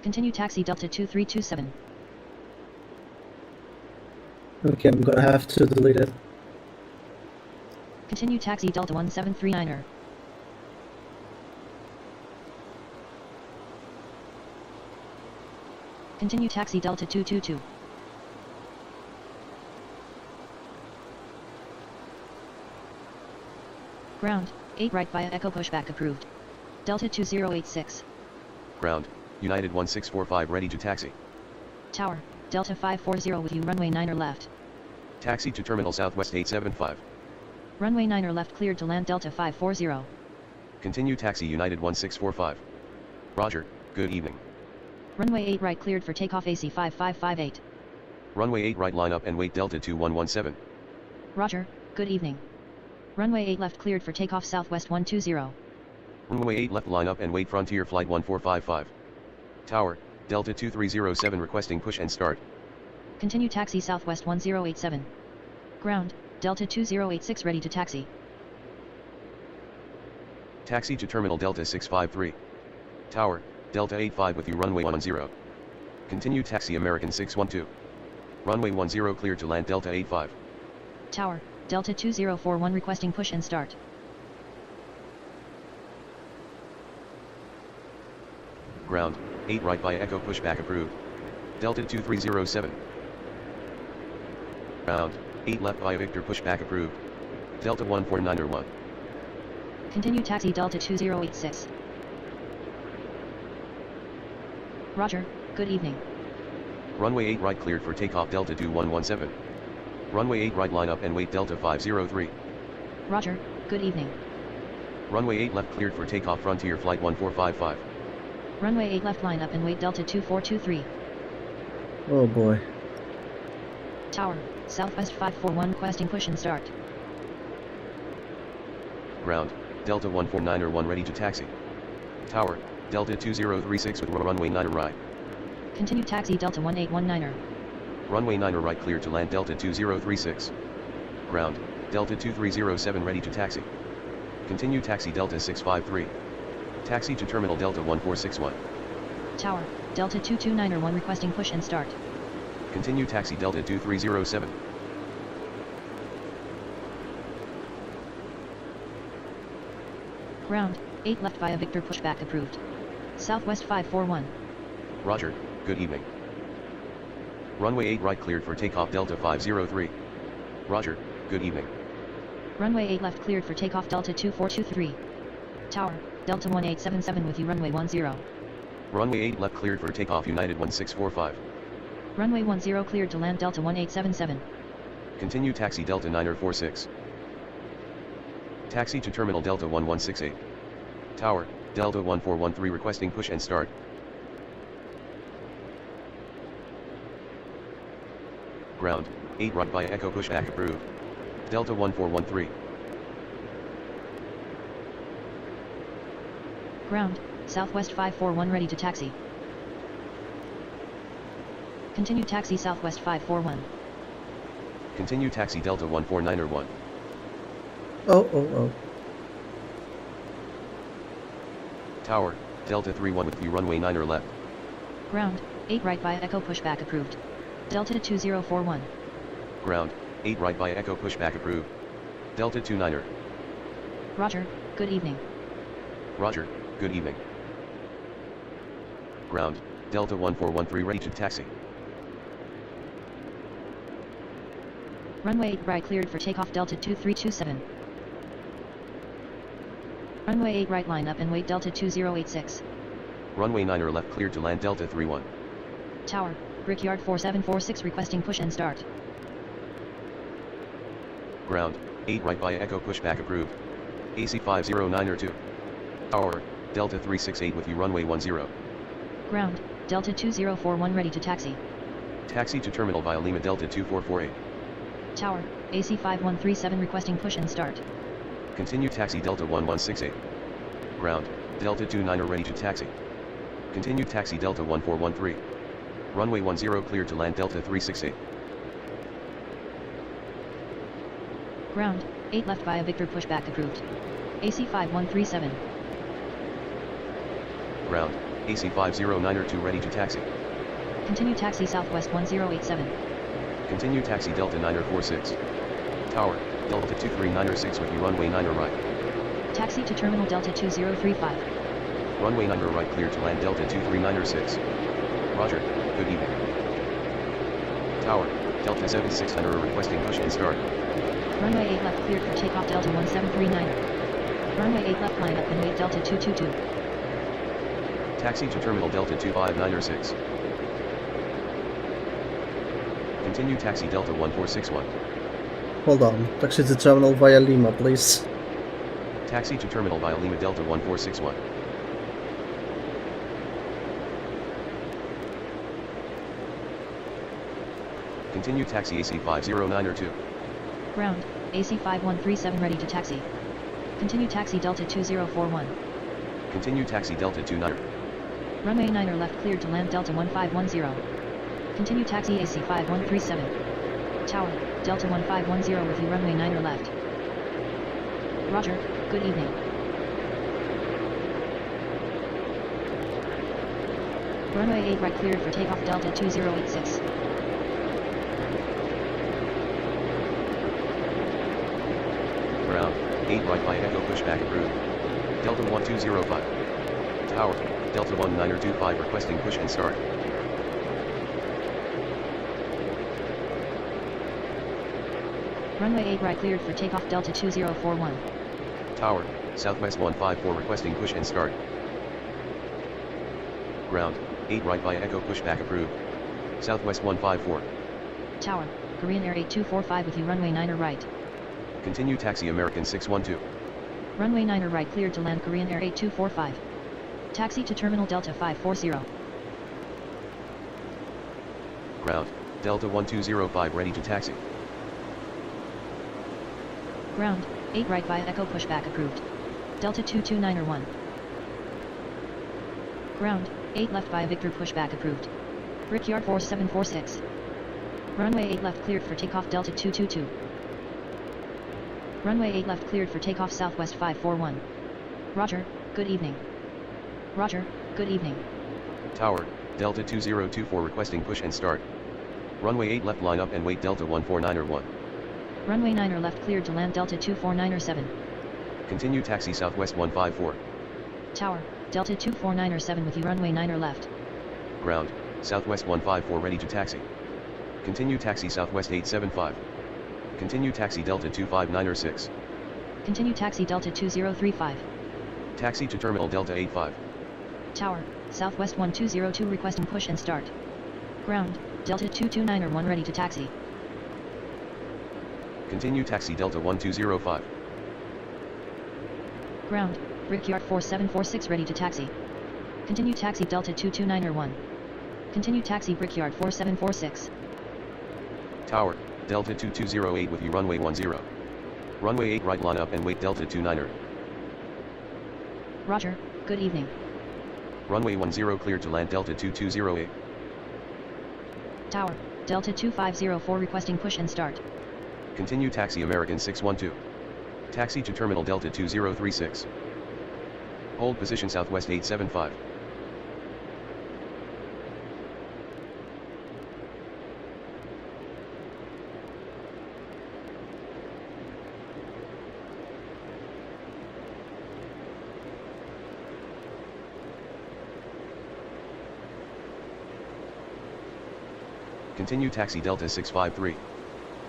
Continue taxi Delta 2327. Okay, I'm gonna have to delete it. Continue taxi Delta 1739er. Continue taxi Delta 222. Ground, 8 right via Echo pushback approved. Delta 2086. Ground, United 1645 ready to taxi. Tower, Delta 540 with you runway 9er left. Taxi to Terminal Southwest 875. Runway 9er left cleared to land Delta 540. Continue taxi United 1645. Roger, good evening. Runway 8 right cleared for takeoff AC 5558. Runway 8 right line up and wait Delta 2117. Roger, good evening. Runway 8 left cleared for takeoff Southwest 120. Runway 8 left line up and wait Frontier Flight 1455. Tower, Delta 2307 requesting push and start. Continue taxi Southwest 1087. Ground, Delta 2086 ready to taxi. Taxi to Terminal Delta 653. Tower, Delta 85 with you runway 10. Continue taxi American 612. Runway 10 cleared to land Delta 85. Tower, Delta 2041 requesting push and start. Ground, 8 right by Echo pushback approved. Delta 2307. Ground, 8 left by Victor pushback approved. Delta 14901. Continue taxi Delta 2086. Roger, good evening. Runway 8 right cleared for takeoff Delta 2117. Runway 8 right line up and wait Delta 503. Roger, good evening. Runway 8 left cleared for takeoff Frontier Flight 1455. Runway 8 left line up and wait Delta 2423. Oh boy. Tower, Southwest 541 requesting push and start. Ground, Delta 14901 ready to taxi. Tower, Delta 2036 with runway 9 right. Continue taxi Delta 1819er. Runway 9 right cleared to land Delta 2036. Ground, Delta 2307 ready to taxi. Continue taxi Delta 653. Taxi to Terminal Delta 1461. Tower, Delta 229er 1 requesting push and start. Continue taxi Delta 2307. Ground, 8 left via Victor pushback approved. Southwest 541. Roger, good evening. Runway 8 right cleared for takeoff Delta 503. Roger, good evening. Runway 8 left cleared for takeoff Delta 2423. Tower, Delta 1877 with you runway 10. Runway 8 left cleared for takeoff United 1645. Runway 10 cleared to land Delta 1877. Continue taxi Delta 946. Taxi to Terminal Delta 1168. Tower, Delta 1413 requesting push and start. Ground, 8 right by Echo pushback approved. Delta 1413. Ground, Southwest 541 ready to taxi. Continue taxi Southwest 541. Continue taxi Delta 14901. Oh. Tower, Delta 31 with you runway 9 left. Ground, 8 right via Echo pushback approved. Delta 2041. Ground, 8 right by Echo pushback approved. Delta 29er. Roger, good evening. Roger, good evening. Ground, Delta 1413 ready to taxi. Runway 8 right cleared for takeoff Delta 2327. Runway 8 right line up and wait Delta 2086. Runway 9 left cleared to land Delta 31. Tower, Brickyard 4746 requesting push and start. Ground, 8 right by Echo pushback approved. AC 509 Tower, Delta 368 with you runway 10. Ground, Delta 2041 ready to taxi. Taxi to Terminal via Lima Delta 2448. Tower, AC 5137 requesting push and start. Continue taxi Delta 1168. Ground, Delta 29 ready to taxi. Continue taxi Delta 1413. Runway 10 cleared to land Delta 368. Ground, 8 left via Victor pushback approved. AC 5137. Ground, AC 5092 ready to taxi. Continue taxi Southwest 1087. Continue taxi Delta 946. Tower, Delta 239er6 with you runway 9er right. Taxi to terminal Delta 2035. Runway 9er right cleared to land Delta 239er6. Roger, good evening. Tower, Delta 7600 requesting push and start. Runway 8 left cleared for takeoff Delta 1739er. Runway 8 left line up and wait Delta 222. Taxi to terminal Delta 259er6. Continue taxi Delta 1461. Hold on. Taxi to terminal via Lima, please. Taxi to terminal via Lima Delta 1461. Continue taxi AC 509er2. Ground, AC 5137 ready to taxi. Continue taxi Delta 2041. Continue taxi Delta 29er. Runway 9er left cleared to land Delta 1510. Continue taxi AC 5137. Tower, Delta 1510 with you runway 9er left. Roger, good evening. Runway 8 right cleared for takeoff Delta 2086. Ground, 8 right by Echo pushback approved. Delta 1205. Tower, Delta 19er25 requesting push and start. Runway 8 right cleared for takeoff Delta 2041. Tower, Southwest 154 requesting push and start. Ground, 8 right by Echo pushback approved. Southwest 154. Tower, Korean Air 8245 with you runway 9er right. Continue taxi American 612. Runway 9er right cleared to land Korean Air 8245. Taxi to terminal Delta 540. Ground, Delta 1205 ready to taxi. Ground, 8 right via Echo pushback approved. Delta 229er1. Ground, 8 left via Victor pushback approved. Brickyard 4746. Runway 8 left cleared for takeoff Delta 222. Runway 8 left cleared for takeoff Southwest 541. Roger, good evening. Roger, good evening. Tower, Delta 2024 requesting push and start. Runway 8 left line up and wait Delta 149er1. Runway 9er left cleared to land Delta 249er7. Continue taxi Southwest 154. Tower, Delta 249er7 with you runway 9er left. Ground, Southwest 154 ready to taxi. Continue taxi Southwest 875. Continue taxi Delta 259er6. Continue taxi Delta 2035. Taxi to terminal Delta 85. Tower, Southwest 1202 requesting push and start. Ground, Delta 229er1 ready to taxi. Continue taxi Delta 1205. Ground, Brickyard 4746 ready to taxi. Continue taxi Delta 229er1. Continue taxi Brickyard 4746. Tower, Delta 2208 with you runway 10. Runway 8 right line up and wait Delta 29er. Roger, good evening. Runway 10 cleared to land Delta 2208. Tower, Delta 2504 requesting push and start. Continue taxi American 612. Taxi to terminal Delta 2036. Hold position Southwest 875. Continue taxi Delta 653.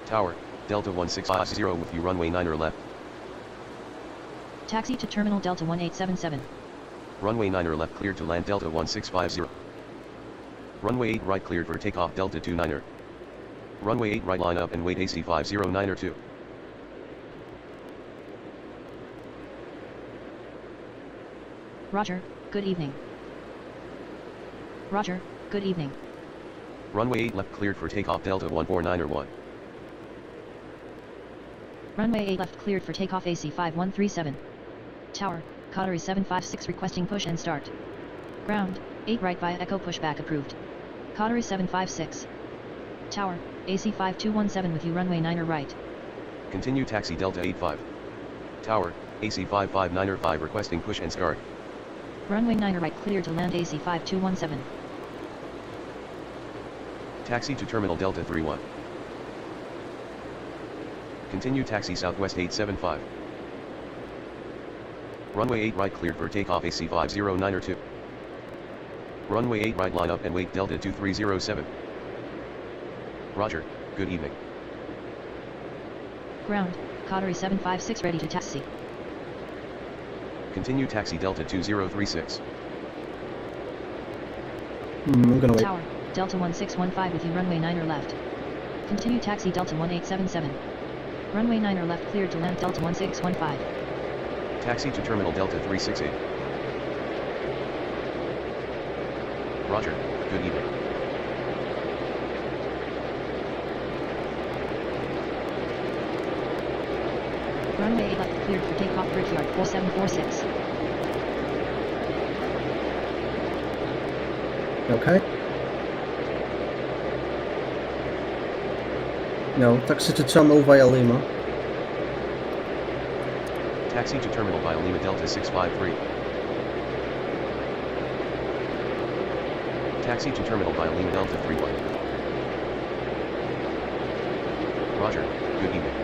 Tower, Delta 1650 with you runway 9er left. Taxi to terminal Delta 1877. Runway 9er left cleared to land Delta 1650. Runway 8 right cleared for takeoff Delta 29er. Runway 8 right line up and wait AC 509er2. Roger, good evening. Roger, good evening. Runway 8 left cleared for takeoff Delta 149er1. Runway 8 left cleared for takeoff AC 5137. Tower, Qatari 756 requesting push and start. Ground, 8 right via Echo pushback approved. Qatari 756. Tower, AC 5217 with you runway 9er right. Continue taxi Delta 85. Tower, AC 559er5 requesting push and start. Runway 9er right cleared to land AC 5217. Taxi to terminal Delta 31. Continue taxi Southwest 875. Runway 8 right cleared for takeoff AC 5092. Runway 8 right line up and wait Delta 2307. Roger, good evening. Ground, Qatari 756 ready to taxi. Continue taxi Delta 2036. I'm gonna wait. Tower, Delta 1615 with you runway 9 left. Continue taxi Delta 1877. Runway 9 left cleared to land Delta 1615. Taxi to terminal Delta 368. Roger, good evening. Runway 8 left cleared for takeoff Brickyard 4746. Okay. No, taxi to terminal via Lima. Taxi to terminal via Lima Delta 653. Taxi to terminal via Lima Delta 31. Roger, good evening.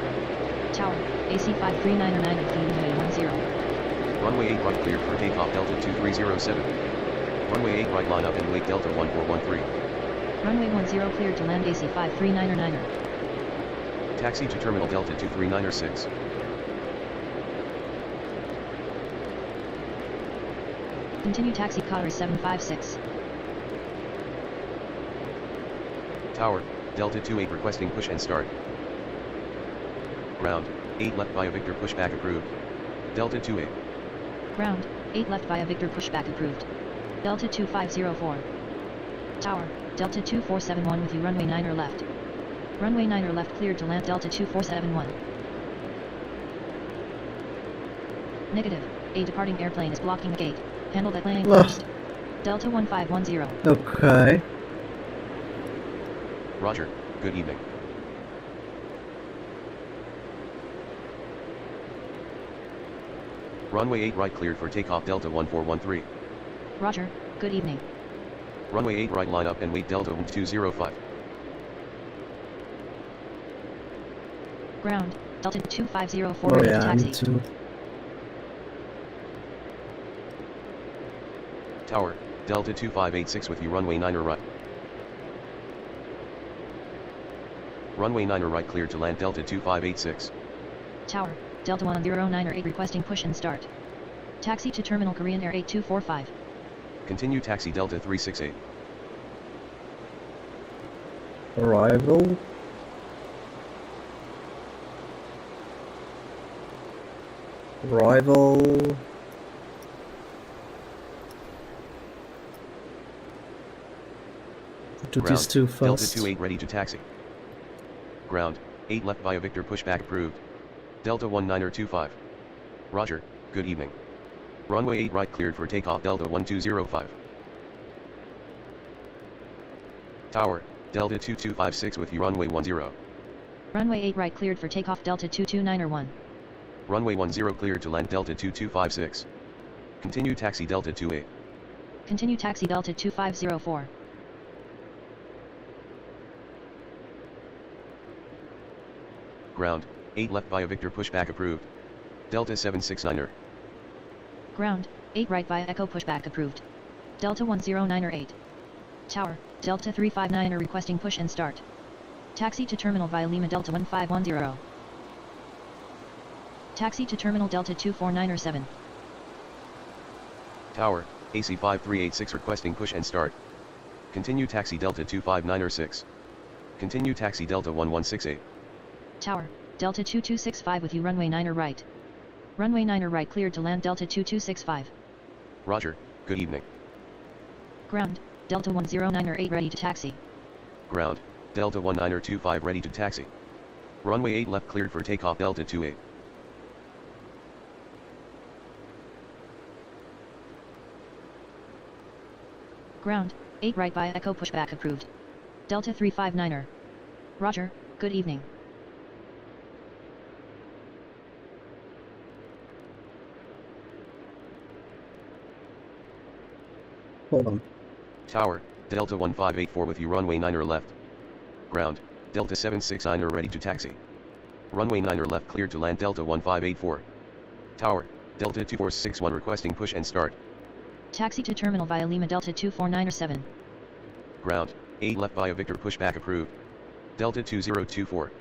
Tower, AC 5399 with you runway 10. Runway 8 right cleared for takeoff Delta 2307. Runway 8 right line up and wait Delta 1413. Runway 10 cleared to land AC 5399. Taxi to terminal Delta 2396. Continue taxi Qatari 756. Tower, Delta 28 requesting push and start. Ground, 8 left via Victor pushback approved. Delta 28. Ground, 8 left via Victor pushback approved. Delta 2504. Tower, Delta 2471 with you runway 9 left. Runway 9 left cleared to land Delta 2471. Negative, a departing airplane is blocking the gate. Handle that landing first. Delta 1510. Okay. Roger, good evening. Runway 8 right cleared for takeoff Delta 1413. Roger, good evening. Runway 8 right line up and wait Delta 1205. Ground, Delta 2504 Oh ready to yeah, I taxi. need to. Tower, Delta 2586 with you runway 9 right. Runway 9 right cleared to land Delta 2586. Tower, Delta 1098 requesting push and start. Taxi to Terminal Korean Air 8245. Continue taxi Delta 368. Arrival. Arrival. Do Ground, these two Delta first. 28 ready to taxi. Ground, 8 left via Victor pushback approved. Delta 1925. Roger, good evening. Runway 8 right cleared for takeoff Delta 1205. Tower, Delta 2256 with you runway 10. Runway 8 right cleared for takeoff Delta 229 Runway 10 cleared to land Delta 2256. Continue taxi Delta 28. Continue taxi Delta 2504. Ground, 8 left via Victor pushback approved. Delta 769er. Ground, 8 right via Echo pushback approved. Delta 1098. Tower, Delta 359 requesting push and start. Taxi to Terminal via Lima Delta 1510. Taxi to Terminal Delta 2497. Tower, AC 5386 requesting push and start. Continue taxi Delta 25906. Continue taxi Delta 1168. Tower, Delta 2265 with you runway 9 right. Runway 9 right cleared to land Delta 2265. Roger, good evening. Ground, Delta 1098 ready to taxi. Ground, Delta 1925 ready to taxi. Runway 8 left cleared for takeoff Delta 28. Ground, 8 right via Echo pushback approved. Delta 359er. Roger, good evening. Hold on. Tower, Delta 1584 with you runway 9 left. Ground, Delta 769 ready to taxi. Runway 9er left cleared to land Delta 1584. Tower, Delta 2461 requesting push and start. Taxi to terminal via Lima Delta 249er7. Ground, 8 left via Victor pushback approved. Delta 2024.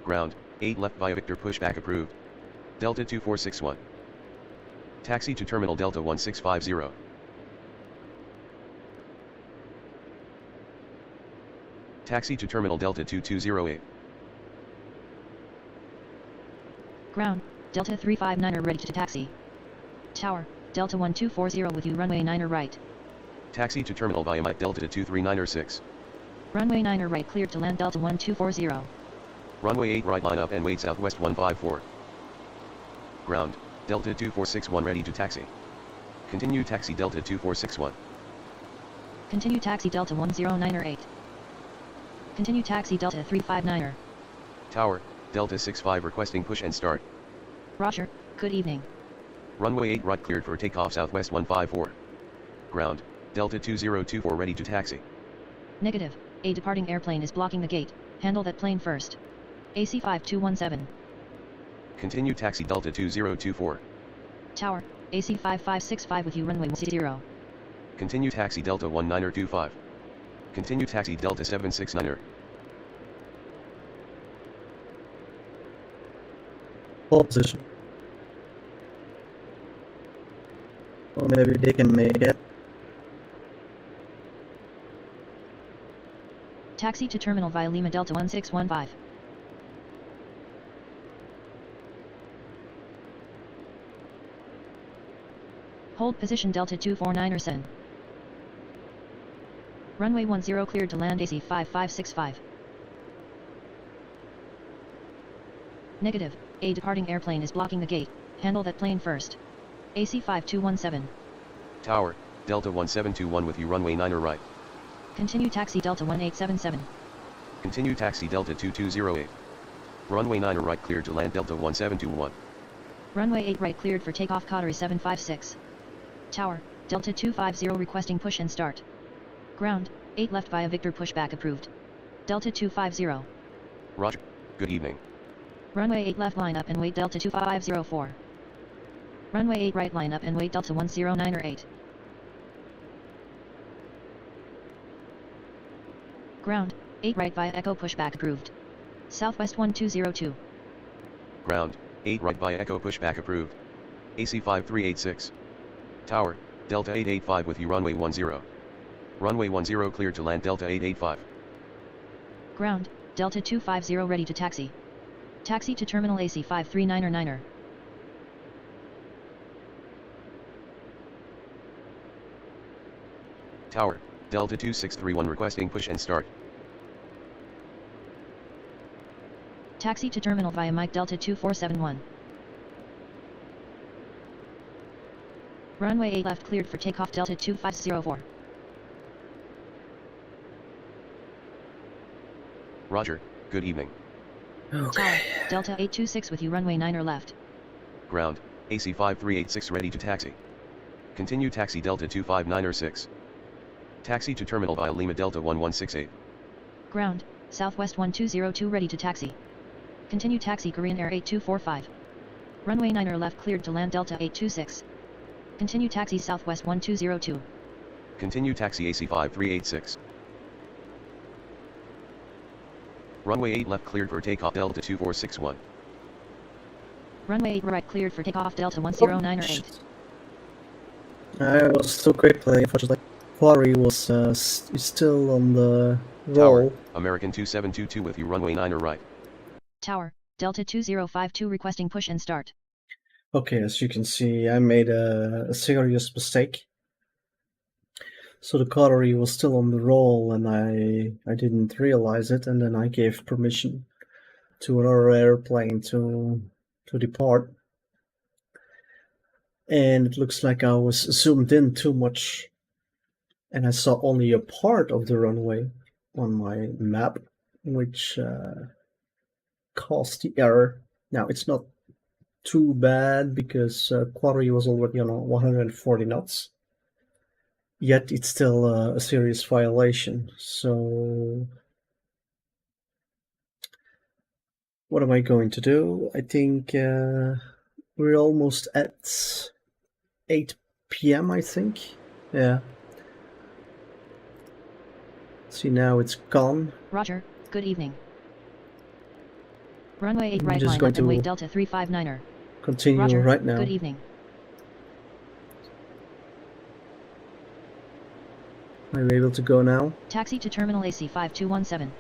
Ground, 8 left via Victor pushback approved. Delta 2461. Taxi to terminal Delta 1650. Taxi to terminal Delta 2208. Ground, Delta 359er ready to taxi. Tower, Delta 1240 with you runway 9er right. Taxi to terminal via Mike Delta 239er6. Runway 9er right cleared to land Delta 1240. Runway 8 right line up and wait southwest 154. Ground, Delta 2461 ready to taxi. Continue taxi Delta 2461. Continue taxi Delta 109er 8. Continue taxi Delta 359er. Tower, Delta 65 requesting push and start. Roger, good evening. Runway 8 right cleared for takeoff southwest 154. Ground, Delta 2024 ready to taxi. Negative, a departing airplane is blocking the gate, handle that plane first. AC 5217. Continue taxi Delta 2024. Tower, AC 5565 with you runway 10. Continue taxi Delta 19er25. Continue taxi Delta 769er. Hold position. Or maybe they can make it. Taxi to terminal via Lima Delta 1615. Hold position Delta 249er sen. Runway 10 cleared to land AC 5565. Negative, a departing airplane is blocking the gate, handle that plane first. AC 5217. Tower, Delta 1721 with you runway 9er right. Continue taxi Delta 1877. Continue taxi Delta 2208. Runway 9er right cleared to land Delta 1721. Runway 8 right cleared for takeoff Qatari 756. Tower, Delta 250 requesting push and start. Ground, 8 left via Victor pushback approved. Delta 250. Roger, good evening. Runway 8 left line up and wait Delta 2504. Runway 8 right line up and wait Delta 109er 8. Ground, 8 right via Echo pushback approved. Southwest 1202. Ground, 8 right via Echo pushback approved. AC 5386. Tower, Delta 885 with you runway 10. Runway 10 cleared to land Delta 885. Ground, Delta 250 ready to taxi. Taxi to terminal AC 539er 9er. Tower, Delta 2631 requesting push and start. Taxi to terminal via Mike Delta 2471. Runway 8 left cleared for takeoff Delta 2504. Roger, good evening. Okay. Tower, Delta 826 with you runway 9er left. Ground, AC 5386 ready to taxi. Continue taxi Delta 259er 6. Taxi to terminal via Lima Delta 1168. Ground, Southwest 1202 ready to taxi. Continue taxi Korean Air 8245. Runway 9er left cleared to land Delta 826. Continue taxi Southwest 1202. Continue taxi AC 5386. Runway 8 left cleared for takeoff Delta 2461. Runway 8 right cleared for takeoff Delta 109er 8. I was still quickly, unfortunately. Quarry was still on the Tower, roll. American 2722 with you runway 9er right. Tower, Delta 2052 requesting push and start. Okay, as you can see, I made a serious mistake. So the cutlery was still on the roll, and I didn't realize it, and then I gave permission to another airplane to depart. And it looks like I was zoomed in too much, and I saw only a part of the runway on my map, which caused the error. Now, it's not too bad because Quarry was already on 140 knots. Yet it's still a serious violation. So What am I going to do? I think we're almost at 8 p.m. I think. Yeah. See, now it's gone. Roger, good evening. Runway 8 I'm right just line going up and to wait Delta 359er. continue Roger, right now. good evening. Are you able to go now? Taxi to Terminal AC 5217.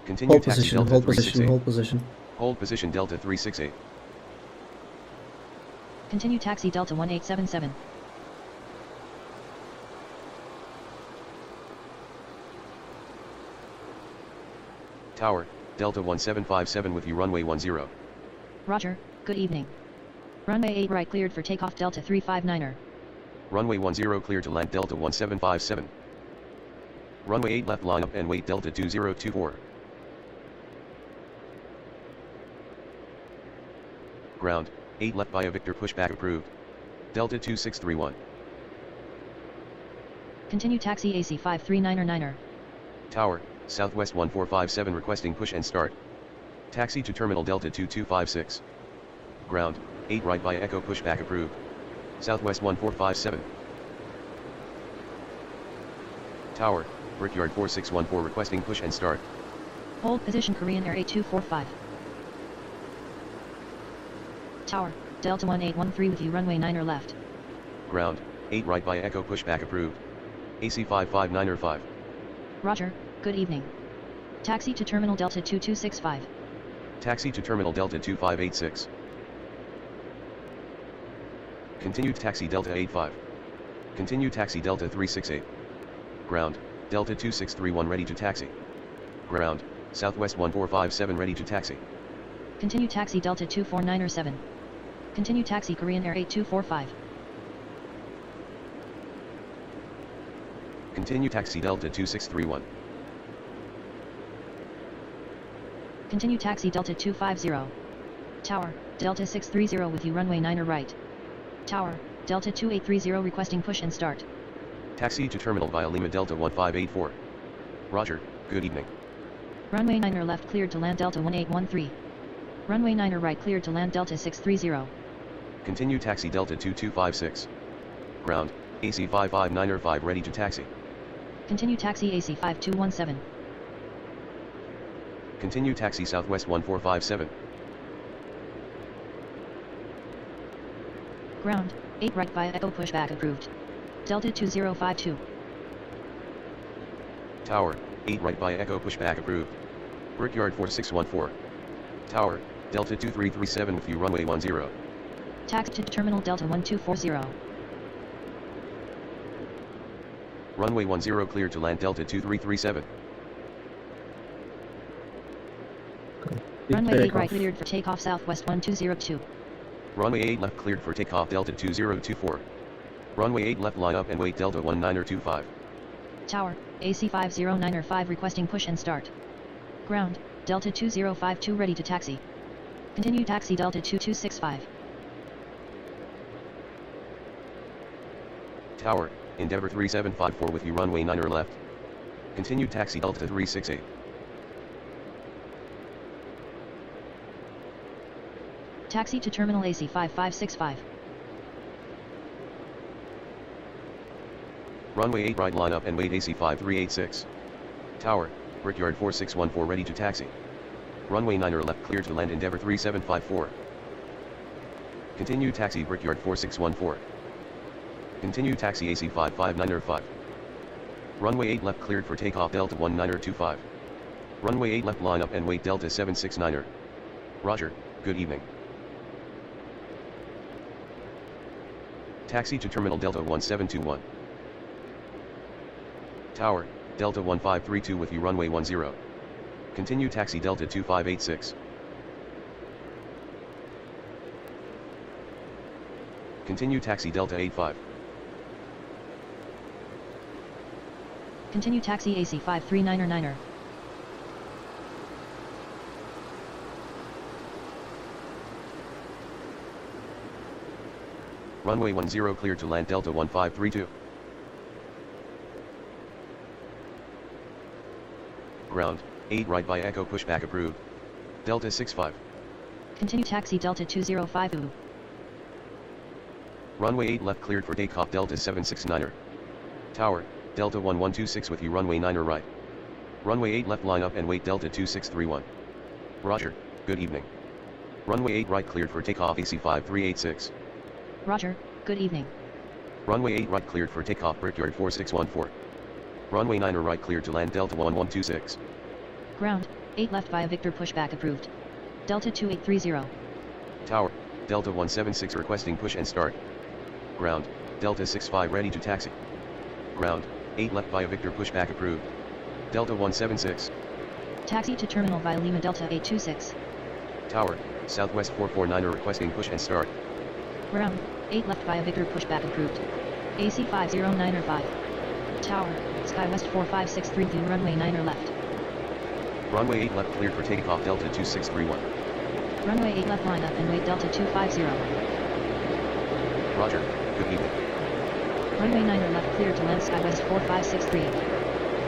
Continue Hold taxi position, Delta hold 368. position, hold position. Hold position Delta 368. Continue taxi Delta 1877. Tower, Delta 1757 with you runway 10. Roger, good evening. Runway 8 right cleared for takeoff Delta 359er. Runway 10 clear to land Delta 1757. Runway 8 left line up and wait Delta 2024. Ground, 8 left via Victor pushback approved. Delta 2631. Continue taxi AC 539er. Tower, Southwest 1457 requesting push and start. Taxi to Terminal Delta 2256. Ground, 8 right via Echo pushback approved. Southwest 1457. Tower, Brickyard 4614 requesting push and start. Hold position Korean Air 8245. Tower, Delta 1813 with you runway 9er left. Ground, 8 right via Echo pushback approved. AC 55905. Roger, good evening. Taxi to Terminal Delta 2265. Taxi to Terminal Delta 2586. Continue taxi Delta 85. Continue taxi Delta 368. Ground, Delta 2631 ready to taxi. Ground, Southwest 1457 ready to taxi. Continue taxi Delta 249er7. Continue taxi Korean Air 8245. Continue taxi Delta 2631. Continue taxi Delta 250. Tower, Delta 630 with you runway 9er right. Tower, Delta 2830 requesting push and start. Taxi to Terminal via Lima Delta 1584. Roger, good evening. Runway 9er left cleared to land Delta 1813. Runway 9er right cleared to land Delta 630. Continue taxi Delta 2256. Ground, AC 55905 ready to taxi. Continue taxi AC 5217. Continue taxi Southwest 1457. Ground, 8 right via Echo pushback approved. Delta 2052. Tower, 8 right via Echo pushback approved. Brickyard 4614. Tower, Delta 2337 with you runway 10. Taxi to Terminal Delta 1240. Runway 10 cleared to land Delta 2337. Runway 8 right cleared for takeoff Southwest 1202. Runway 8 left cleared for takeoff Delta 2024. Runway 8 left line up and wait Delta 1925. Tower, AC 509er5 requesting push and start. Ground, Delta 2052 ready to taxi. Continue taxi Delta 2265. Tower, Endeavour 3754 with you runway 9er left. Continue taxi Delta 368. Taxi to Terminal AC 5565. Runway 8 right line up and wait AC 5386. Tower, Brickyard 4614 ready to taxi. Runway 9er left clear to land Endeavour 3754. Continue taxi Brickyard 4614. Continue taxi AC 55905. Runway 8 left cleared for takeoff Delta 1925. Runway 8 left line up and wait Delta 769er. Roger, good evening. Taxi to Terminal Delta 1721. Tower, Delta 1532 with you runway 10. Continue taxi Delta 2586. Continue taxi Delta 85. Continue taxi AC 539er9er. Runway 10 cleared to land Delta 1532. Ground, 8 right by Echo pushback approved. Delta 65. Continue taxi Delta 205. Runway 8 left cleared for takeoff Delta 769er. Tower, Delta 1126 with you runway 9er right. Runway 8 left line up and wait Delta 2631. Roger, good evening. Runway 8 right cleared for takeoff AC 5386. Roger, good evening. Runway 8 right cleared for takeoff Brickyard 4614. Runway 9er right cleared to land Delta 1126. Ground, 8 left via Victor pushback approved. Delta 2830. Tower, Delta 176 requesting push and start. Ground, Delta 65 ready to taxi. Ground, 8 left via Victor pushback approved. Delta 176. Taxi to terminal via Lima Delta 826. Tower, Southwest 449er requesting push and start. Ground, 8 left via Victor pushback approved. AC 509er 5. Tower, SkyWest 4563 view runway 9er left. Runway 8 left cleared for takeoff Delta 2631. Runway 8 left line up and wait Delta 250. Roger, good evening. Runway 9er left cleared to land SkyWest 4563.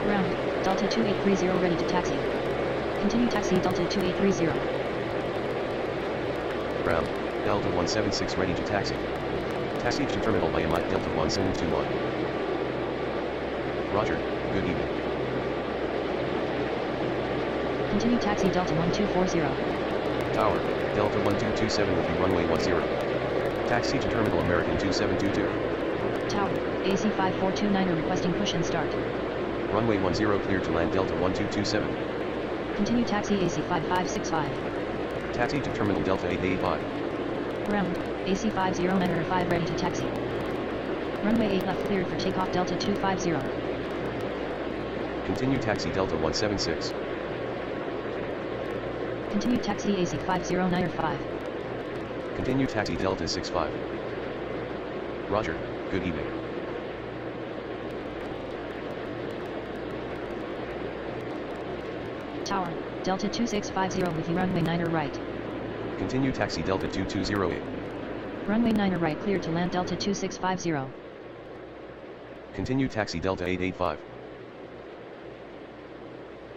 Ground, Delta 2830 ready to taxi. Continue taxi Delta 2830. Ground, Delta 176 ready to taxi. Taxi to terminal via Mike Delta 1721. Roger, good evening. Continue taxi Delta 1240. Tower, Delta 1227 with you runway 10. Taxi to terminal American 2722. Tower, AC 5429er requesting push and start. Runway 10 cleared to land Delta 1227. Continue taxi AC 5565. Taxi to terminal Delta 885. Ground, AC 509er 5 ready to taxi. Runway 8 left cleared for takeoff Delta 250. Continue taxi Delta 176. Continue taxi AC 509er 5. Continue taxi Delta 65. Roger, good evening. Tower, Delta 2650 with you runway 9er right. Continue taxi Delta 2208. Runway 9er right cleared to land Delta 2650. Continue taxi Delta 885.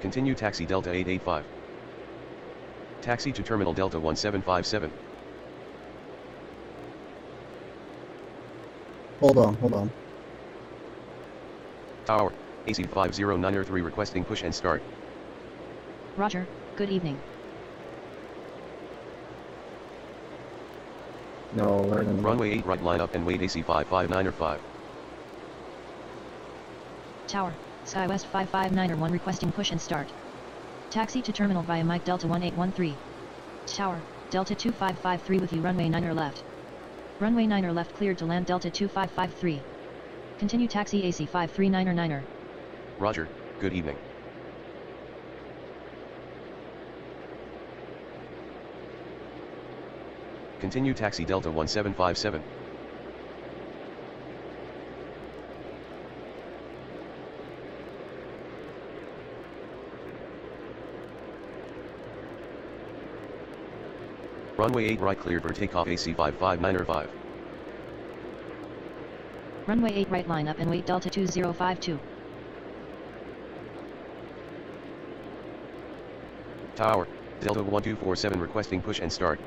Continue taxi Delta 885. Taxi to terminal Delta 1757. Hold on. Tower, AC 509er3 requesting push and start. Roger, good evening. No, Runway 8 right line up and wait AC 559er5. Tower, SkyWest 559er 1 requesting push and start. Taxi to terminal via Mike Delta 1813. Tower, Delta 2553 with you runway 9er left. Runway 9er left cleared to land Delta 2553. Continue taxi AC 539er 9er. Roger, good evening. Continue taxi Delta 1757. Runway 8 right cleared for takeoff AC 559er 5. Runway 8 right line up and wait Delta 2052. Tower, Delta 1247 requesting push and start.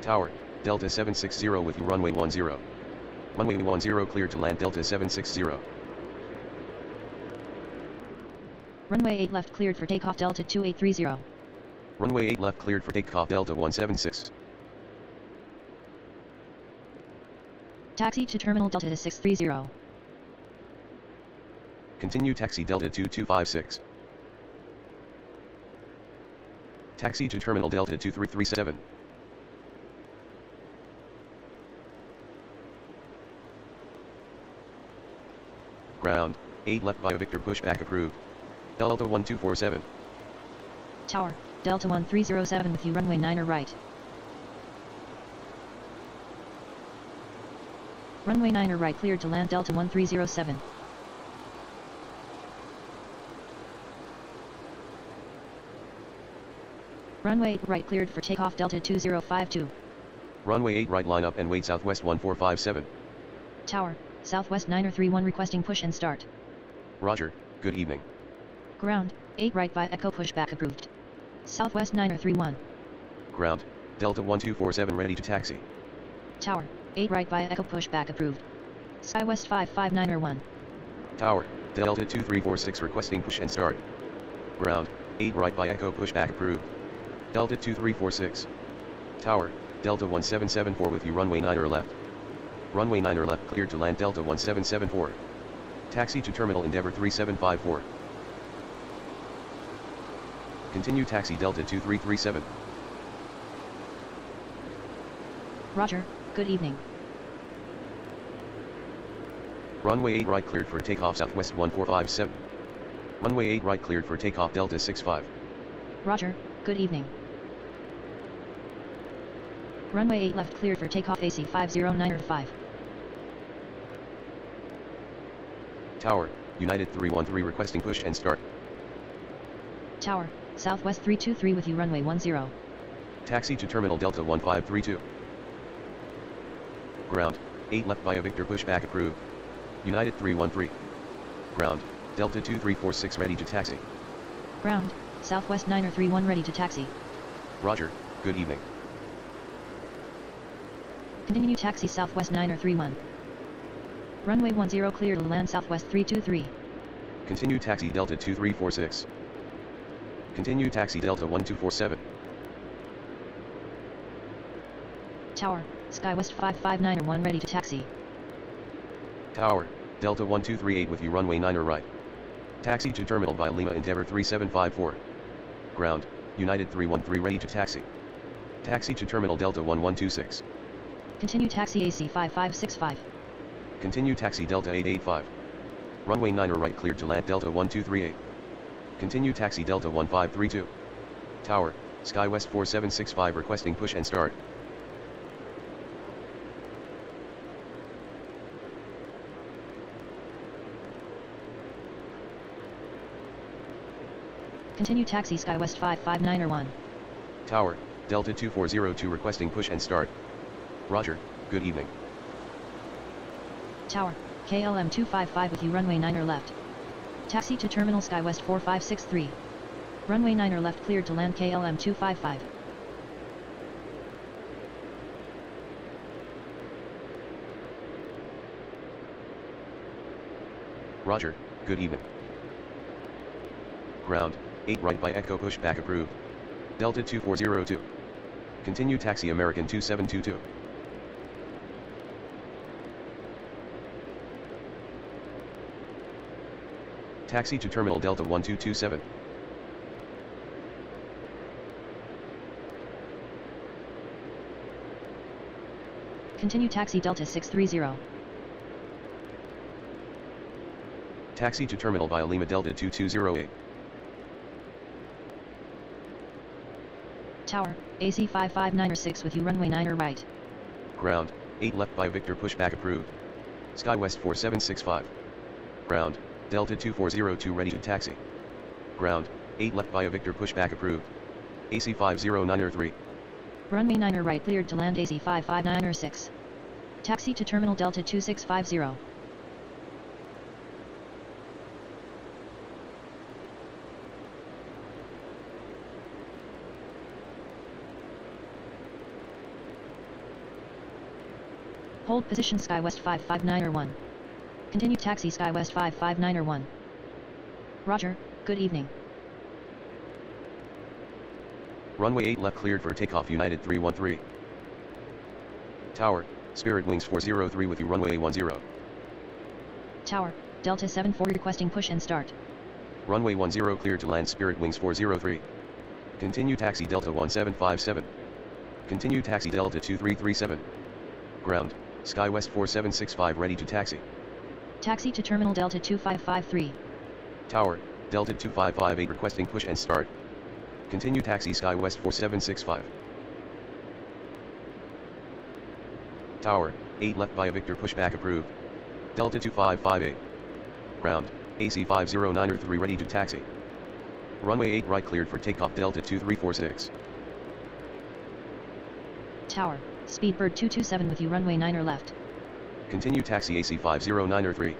Tower, Delta 760 with you runway 10. Runway 10 cleared to land Delta 760. Runway 8 left cleared for takeoff Delta 2830. Runway 8 left cleared for takeoff Delta 176. Taxi to terminal Delta 630. Continue taxi Delta 2256. Taxi to terminal Delta 2337. Ground, 8 left via Victor pushback approved. Delta 1247. Tower, Delta 1307 with you runway 9er right. Runway 9er right cleared to land Delta 1307. Runway 8 right cleared for takeoff Delta 2052. Runway 8 right line up and wait Southwest 1457. Tower, Southwest 9er31 requesting push and start. Roger, good evening. Ground, 8 right via Echo pushback approved. Southwest 9er31. Ground, Delta 1247 ready to taxi. Tower, 8 right via Echo pushback approved. SkyWest 559er1. Tower, Delta 2346 requesting push and start. Ground, 8 right by Echo pushback approved. Delta 2346. Tower, Delta 1774 with you runway 9er left. Runway 9er left cleared to land Delta 1774. Taxi to Terminal Endeavour 3754. Continue taxi Delta 2337. Roger, good evening. Runway 8 right cleared for takeoff Southwest 1457. Runway 8 right cleared for takeoff Delta 65. Roger, good evening. Runway 8 left cleared for takeoff AC 509er5. Tower, United 313 requesting push and start. Tower, Southwest 323 with you runway 10. Taxi to Terminal Delta 1532. Ground, 8 left via Victor pushback approved. United 313. Ground, Delta 2346 ready to taxi. Ground, Southwest 9er31 ready to taxi. Roger, good evening. Continue taxi Southwest 9er31. Runway 10 clear to land Southwest 323. Continue taxi Delta 2346. Continue taxi Delta 1247. Tower, SkyWest 559er1 ready to taxi. Tower, Delta 1238 with you runway 9er right. Taxi to Terminal by Lima Endeavour 3754. Ground, United 313 ready to taxi. Taxi to Terminal Delta 1126. Continue taxi AC 5565. Continue taxi Delta 885. Runway 9er right cleared to land Delta 1238. Continue taxi Delta 1532. Tower, SkyWest 4765 requesting push and start. Continue taxi SkyWest 559er1. Tower, Delta 2402 requesting push and start. Roger, good evening. Tower, KLM 255 with you runway 9er left. Taxi to Terminal SkyWest 4563. Runway 9er left cleared to land KLM 255. Roger, good evening. Ground, 8 right by Echo pushback approved. Delta 2402. Continue taxi American 2722. Taxi to Terminal Delta 1227. Continue taxi Delta 630. Taxi to Terminal via Lima Delta 2208. Tower, AC 559er6 with you runway 9er right. Ground, 8 left by Victor pushback approved. SkyWest 4765. Ground, Delta 2402 ready to taxi. Ground, 8 left via Victor pushback approved. AC 509er3. Runway 9er right cleared to land AC 559er6. Taxi to Terminal Delta 2650. Hold position SkyWest 559er1. Continue taxi SkyWest 559er1. Roger, good evening. Runway 8 left cleared for takeoff United 313. Tower, Spirit Wings 403 with you runway 10. Tower, Delta 74 requesting push and start. Runway 10 cleared to land Spirit Wings 403. Continue taxi Delta 1757. Continue taxi Delta 2337. Ground, SkyWest 4765 ready to taxi. Taxi to Terminal Delta 2553. Tower, Delta 2558 requesting push and start. Continue taxi SkyWest 4765. Tower, 8 left via Victor pushback approved. Delta 2558. Ground, AC 509er3 ready to taxi. Runway 8 right cleared for takeoff Delta 2346. Tower, Speedbird 227 with you runway 9er left. Continue taxi AC 509er3.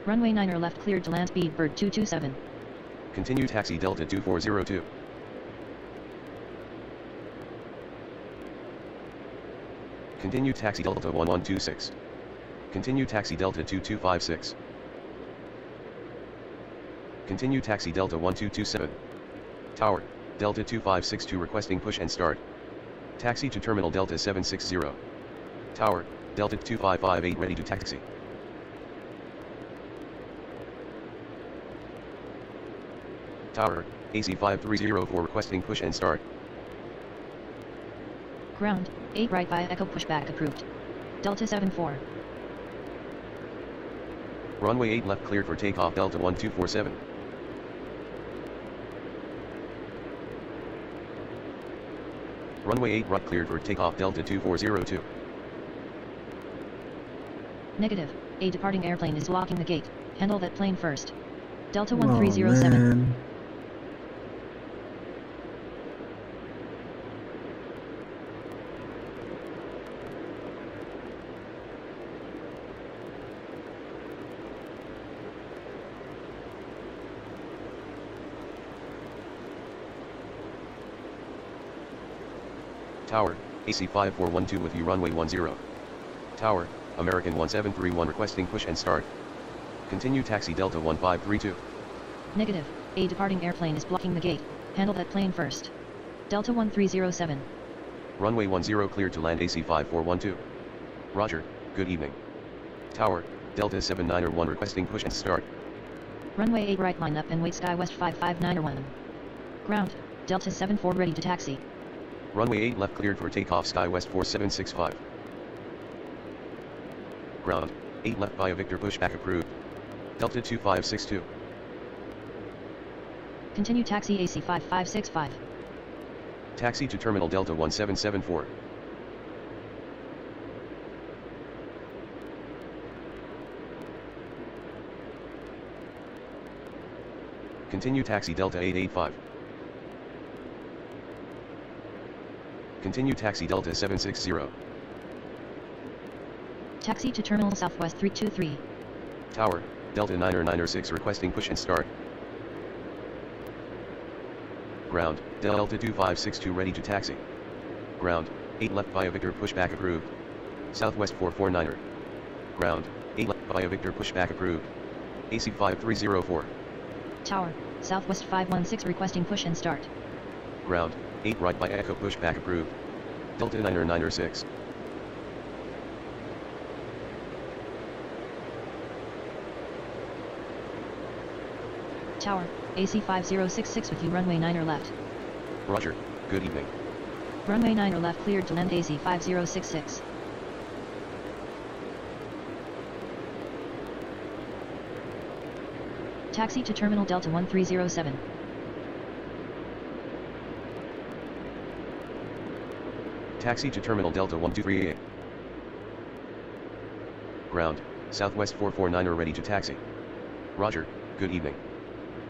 Runway 9er left cleared to land Speedbird 227. Continue taxi Delta 2402. Continue taxi Delta 1126. Continue taxi Delta 2256. Continue taxi Delta 1227. Tower, Delta 2562 requesting push and start. Taxi to Terminal Delta 760. Tower, Delta 2558 ready to taxi. Tower, AC 5304 requesting push and start. Ground, 8 right via Echo pushback approved. Delta 74. Runway 8 left cleared for takeoff Delta 1247. Runway 8 right cleared for takeoff Delta 2402. Negative, a departing airplane is blocking the gate. Handle that plane first. Delta Oh, 1307. man. Tower, AC 5412 with you runway 10. Tower, American 1731 requesting push and start. Continue taxi Delta 1532. Negative, a departing airplane is blocking the gate. Handle that plane first. Delta 1307. Runway 10 cleared to land AC 5412. Roger, good evening. Tower, Delta 791 requesting push and start. Runway 8 right line up and wait SkyWest 55901. Ground, Delta 74 ready to taxi. Runway 8 left cleared for takeoff SkyWest 4765. Ground, 8 left via Victor pushback approved. Delta 2562. Continue taxi AC 5565. Taxi to Terminal Delta 1774. Continue taxi Delta 885. Continue taxi Delta 760. Taxi to Terminal Southwest 323. Tower, Delta 906 requesting push and start. Ground, Delta 2562 ready to taxi. Ground, 8 left via Victor pushback approved. Southwest 449er. Ground, 8 left via Victor pushback approved. AC 5304. Tower, Southwest 516 requesting push and start. Ground, 8 right by Echo pushback approved. Delta 906. Tower, AC 5066 with you runway 9 left. Roger, good evening. Runway 9 left cleared to land AC 5066. Taxi to Terminal Delta 1307. Taxi to Terminal Delta 1238. Ground, Southwest 449er ready to taxi. Roger, good evening.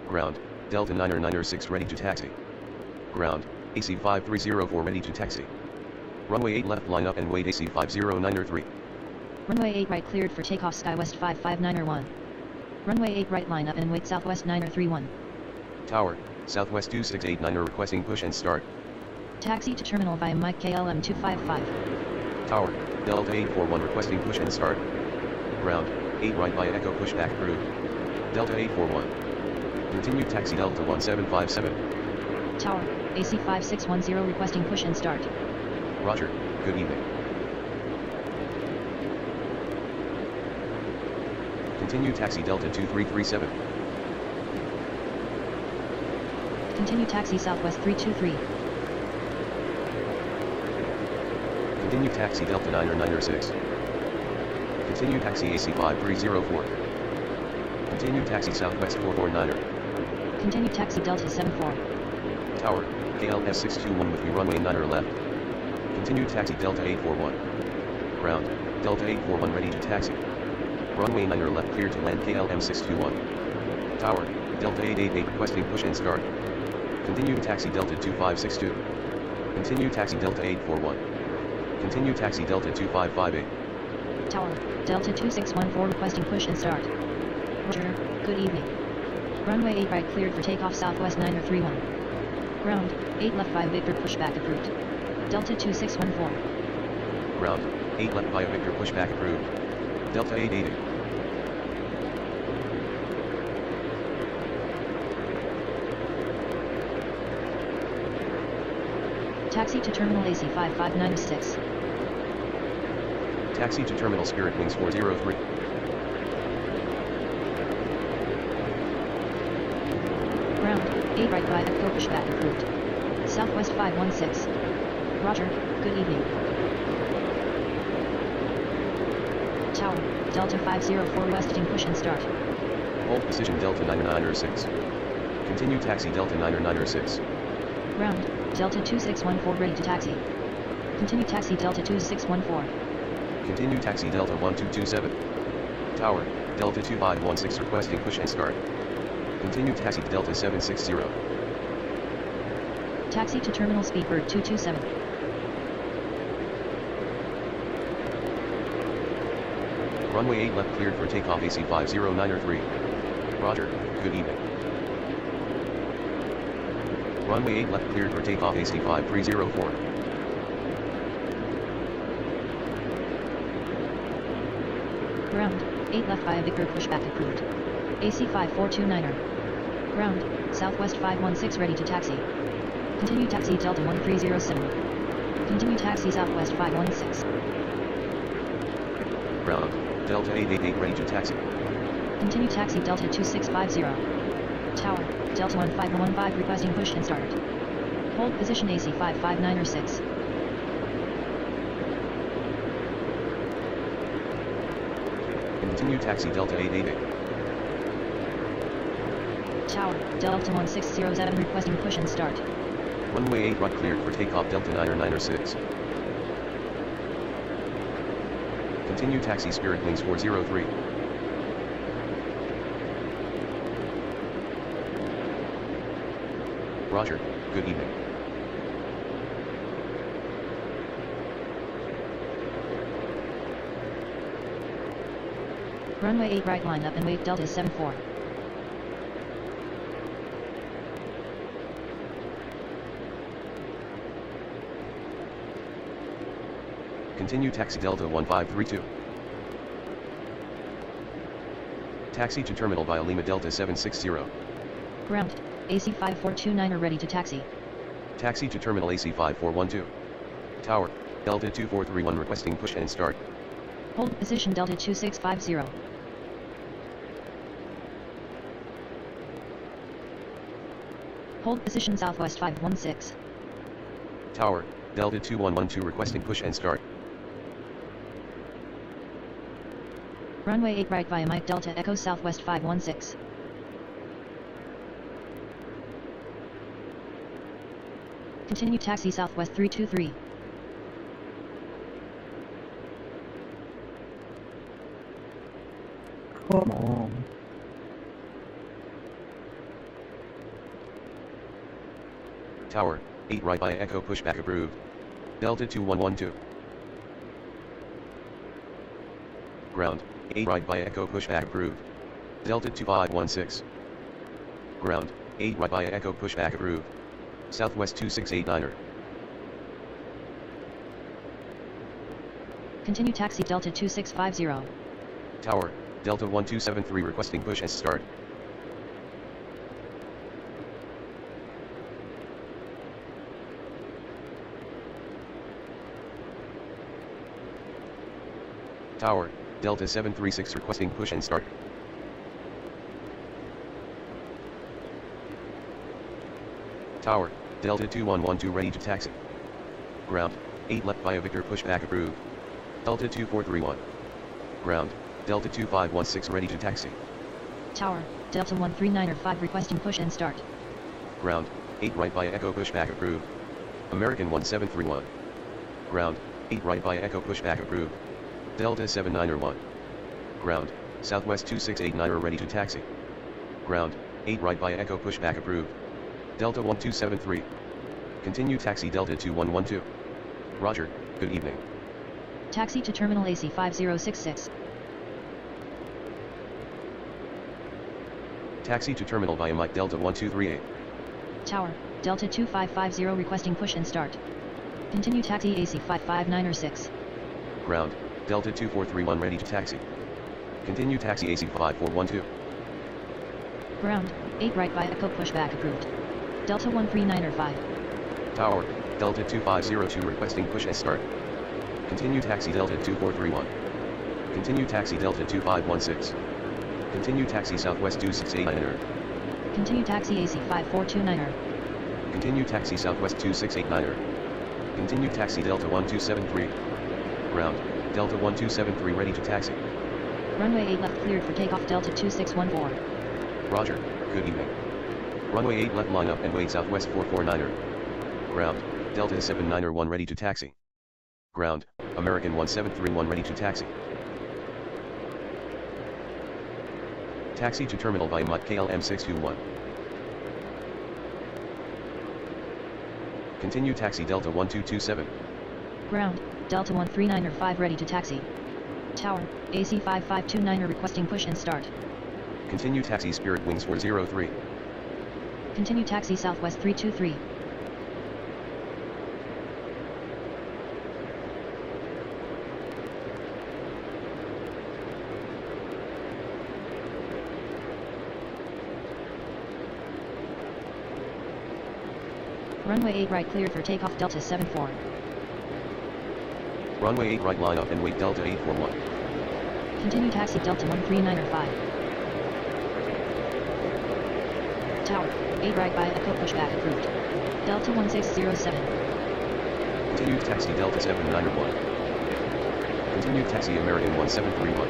Ground, Delta 906 ready to taxi. Ground, AC 5304 ready to taxi. Runway 8 left line up and wait AC 50903. Runway 8 right cleared for takeoff SkyWest 55901. Runway 8 right line up and wait Southwest 931. Tower, Southwest 2689er requesting push and start. Taxi to Terminal via Mike KLM 255. Tower, Delta 841 requesting push and start. Ground, 8 right via Echo pushback approved. Delta 841. Continue taxi Delta 1757. Tower, AC 5610 requesting push and start. Roger, good evening. Continue taxi Delta 2337. Continue taxi Southwest 323. Continue taxi Delta 906. Continue taxi AC 5304. Continue taxi Southwest 449er. Continue taxi Delta 74. Tower, KLF 621 with you runway 9 left. Continue taxi Delta 841. Ground, Delta 841 ready to taxi. Runway 9 left clear to land KLM 621. Tower, Delta 888 requesting push and start. Continue taxi Delta 2562. Continue taxi Delta 841. Continue taxi Delta 2558. Tower, Delta 2614 requesting push and start. Roger, good evening. Runway 8 right cleared for takeoff Southwest 931. Ground, 8 left by Victor pushback approved. Delta 2614. Ground, 8 left via Victor pushback approved. Delta 880. Taxi to terminal AC 5596. Taxi to terminal Spirit Wings 403. Ground, 8 right by Echo pushback approved. Southwest 516. Roger, good evening. Tower, Delta 504 westing push and start. Hold position Delta 9906. Continue taxi Delta 9906. Ground, Delta 2614 ready to taxi. Continue taxi Delta 2614. Continue taxi Delta 1227. Tower, Delta 2516 requesting push and start. Continue taxi Delta 760. Taxi to terminal Speedbird 227. Runway 8 left cleared for takeoff AC 50903. Roger, good evening. Runway 8 left cleared for takeoff AC 5304. Ground, 8 left via Victor pushback approved. AC 5429er. Ground, Southwest 516 ready to taxi. Continue taxi Delta 1307. Continue taxi Southwest 516. Ground, Delta 888 ready to taxi. Continue taxi Delta 2650. Tower, Delta 1515 requesting push and start. Hold position AC 55906. Continue taxi Delta 888. Tower, Delta 1607 requesting push and start. Runway 8 right cleared for takeoff Delta 9906. Continue taxi Spirit Wings 403. Roger, good evening. Runway 8 right line up and wait Delta 74. Continue taxi Delta 1532. Taxi to terminal via Lima Delta 760. Ground, AC 5429 are ready to taxi. Taxi to terminal AC 5412. Tower, Delta 2431 requesting push and start. Hold position Delta 2650. Hold position Southwest 516. Tower, Delta 2112 requesting push and start. Runway 8 right via Mike Delta Echo Southwest 516. Continue taxi Southwest 323. Come on. Tower, 8 right by Echo pushback approved. Delta 2112. Ground, 8 right by Echo pushback approved. Delta 2516. Ground, 8 right by Echo pushback approved. Southwest 2689er. Continue taxi Delta 2650. Tower, Delta 1273 requesting push and start. Tower, Delta 736 requesting push and start. Tower, Delta 2112 ready to taxi. Ground, 8 left via Victor pushback approved. Delta 2431. Ground, Delta 2516 ready to taxi. Tower, Delta 1395 requesting push and start. Ground, 8 right via Echo pushback approved. American 1731. Ground, 8 right via Echo pushback approved. Delta 791. Ground, Southwest 2689 ready to taxi. Ground, 8 right via Echo pushback approved. Delta 1273. Continue taxi Delta 2112. Roger, good evening. Taxi to terminal AC 5066. Taxi to terminal via Mike Delta 1238. Tower, Delta 2550 requesting push and start. Continue taxi AC 55906. Ground, Delta 2431 ready to taxi. Continue taxi AC 5412. Ground, 8 right by Echo pushback approved. Delta 139er 5. Tower, Delta 2502 requesting push and start. Continue taxi Delta 2431. Continue taxi Delta 2516. Continue taxi Southwest 2689er. Continue taxi AC 5429er. Continue taxi Southwest 2689er. Continue taxi Delta 1273. Ground, Delta 1273 ready to taxi. Runway 8 left cleared for takeoff Delta 2614. Roger, good evening. Runway 8 left line up and wait Southwest 449er. Ground, Delta 79er1 ready to taxi. Ground, American 1731 ready to taxi. Taxi to terminal by MUT KLM 621. Continue taxi Delta 1227. Ground, Delta 139er 5 ready to taxi. Tower, AC 5529er requesting push and start. Continue taxi Spirit Wings 403. Continue taxi Southwest 323. Runway 8 right cleared for takeoff Delta 74. Runway 8 right line up and wait Delta 841. Continue taxi Delta 139er 5. Tower, 8 right by Echo pushback approved. Delta 1607. Continue taxi Delta 79er1. Continue taxi American 1731.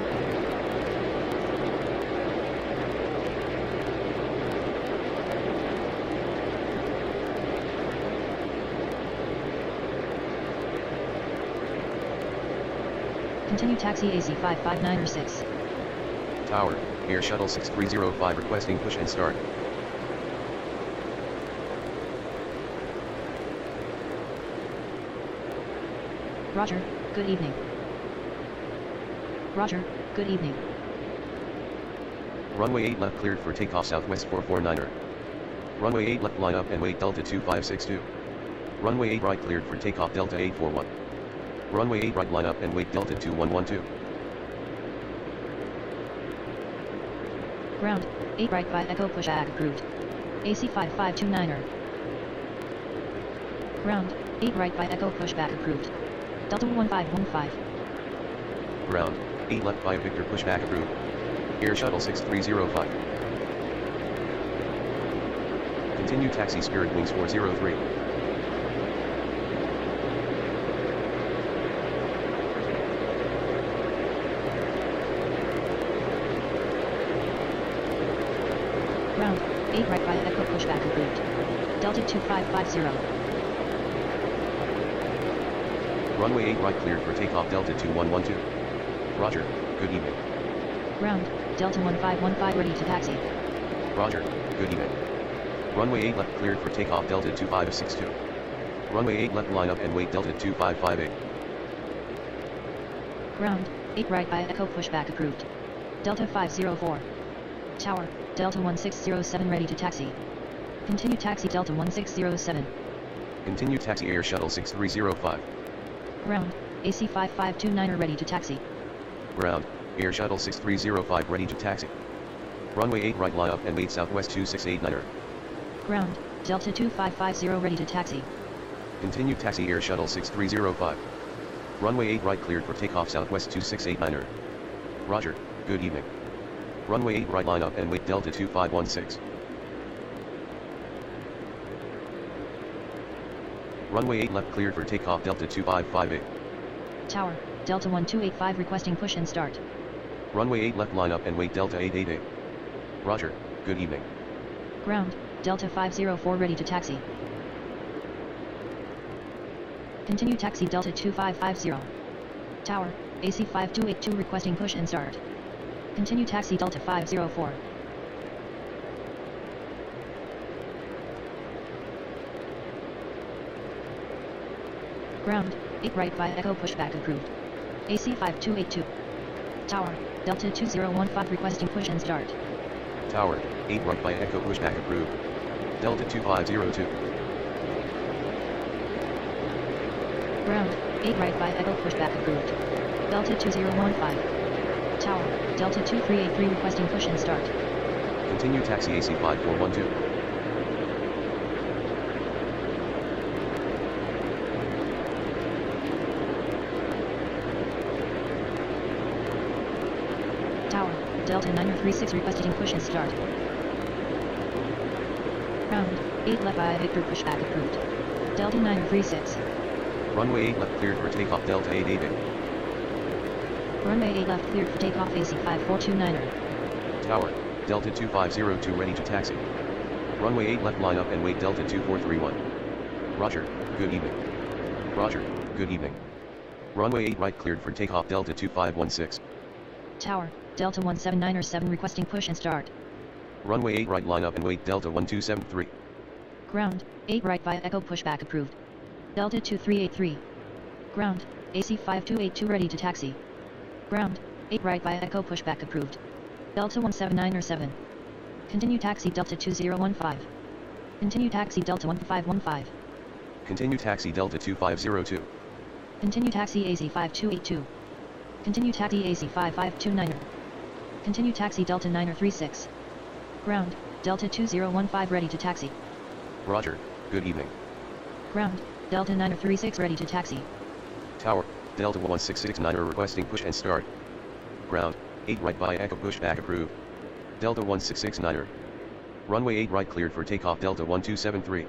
Continue taxi AC 5596. Tower, Air Shuttle 6305 requesting push and start. Roger, good evening. Roger, good evening. Runway 8 left cleared for takeoff Southwest 449er. Runway 8 left line up and wait Delta 2562. Runway 8 right cleared for takeoff Delta 841. Runway 8 right line up and wait Delta 2112. Ground, 8 right by Echo pushback approved. AC 5529er. Ground, 8 right by Echo pushback approved. Delta 1515. Ground, 8 left by Victor pushback approved. Air Shuttle 6305. Continue taxi Spirit Wings 403. Ground, 8 right by Echo pushback approved. Delta 2550. Runway 8 right cleared for takeoff Delta 2112. Roger, good evening. Ground, Delta 1515 ready to taxi. Roger, good evening. Runway 8 left cleared for takeoff Delta 2562. Runway 8 left line up and wait Delta 2558. Ground, 8 right by Echo pushback approved. Delta 504. Tower, Delta 1607 ready to taxi. Continue taxi Delta 1607. Continue taxi Air Shuttle 6305. Ground, AC 5529er ready to taxi. Ground, Air Shuttle 6305 ready to taxi. Runway 8 right line up and wait Southwest 2689er. Ground, Delta 2550 ready to taxi. Continue taxi Air Shuttle 6305. Runway 8 right cleared for takeoff Southwest 2689er. Roger, good evening. Runway 8 right line up and wait Delta 2516. Runway 8 left cleared for takeoff Delta 2558. Tower, Delta 1285 requesting push and start. Runway 8 left line up and wait Delta 888. Roger, good evening. Ground, Delta 504 ready to taxi. Continue taxi Delta 2550. Tower, AC 5282 requesting push and start. Continue taxi Delta 504. Ground, 8 right by Echo pushback approved. AC 5282. Tower, Delta 2015 requesting push and start. Tower, 8 right by Echo pushback approved. Delta 2502. Ground, 8 right by Echo pushback approved. Delta 2015. Tower, Delta 2383 requesting push and start. Continue taxi AC 5412. Tower, Delta 936 requesting push and start. Ground, 8 left via Victor pushback approved. Delta 936. Runway 8 left cleared for takeoff Delta 888. Runway 8 left cleared for takeoff AC 5429er. Tower, Delta 2502 ready to taxi. Runway 8 left line up and wait Delta 2431. Roger, good evening. Roger, good evening. Runway 8 right cleared for takeoff Delta 2516. Tower, Delta 179er7 requesting push and start. Runway 8 right line up and wait Delta 1273. Ground, 8 right via Echo pushback approved. Delta 2383. Ground, AC 5282 ready to taxi. Ground, 8 right via Echo pushback approved. Delta 179er7. Continue taxi Delta 2015. Continue taxi Delta 1515. Continue taxi Delta 2502. Continue taxi AC 5282. Continue taxi AC 5529er. Continue taxi Delta 936. Ground, Delta 2015 ready to taxi. Roger, good evening. Ground, Delta 936 ready to taxi. Tower, Delta 1669er requesting push and start. Ground, 8 right via Echo pushback approved. Delta 1669er. Runway 8 right cleared for takeoff Delta 1273.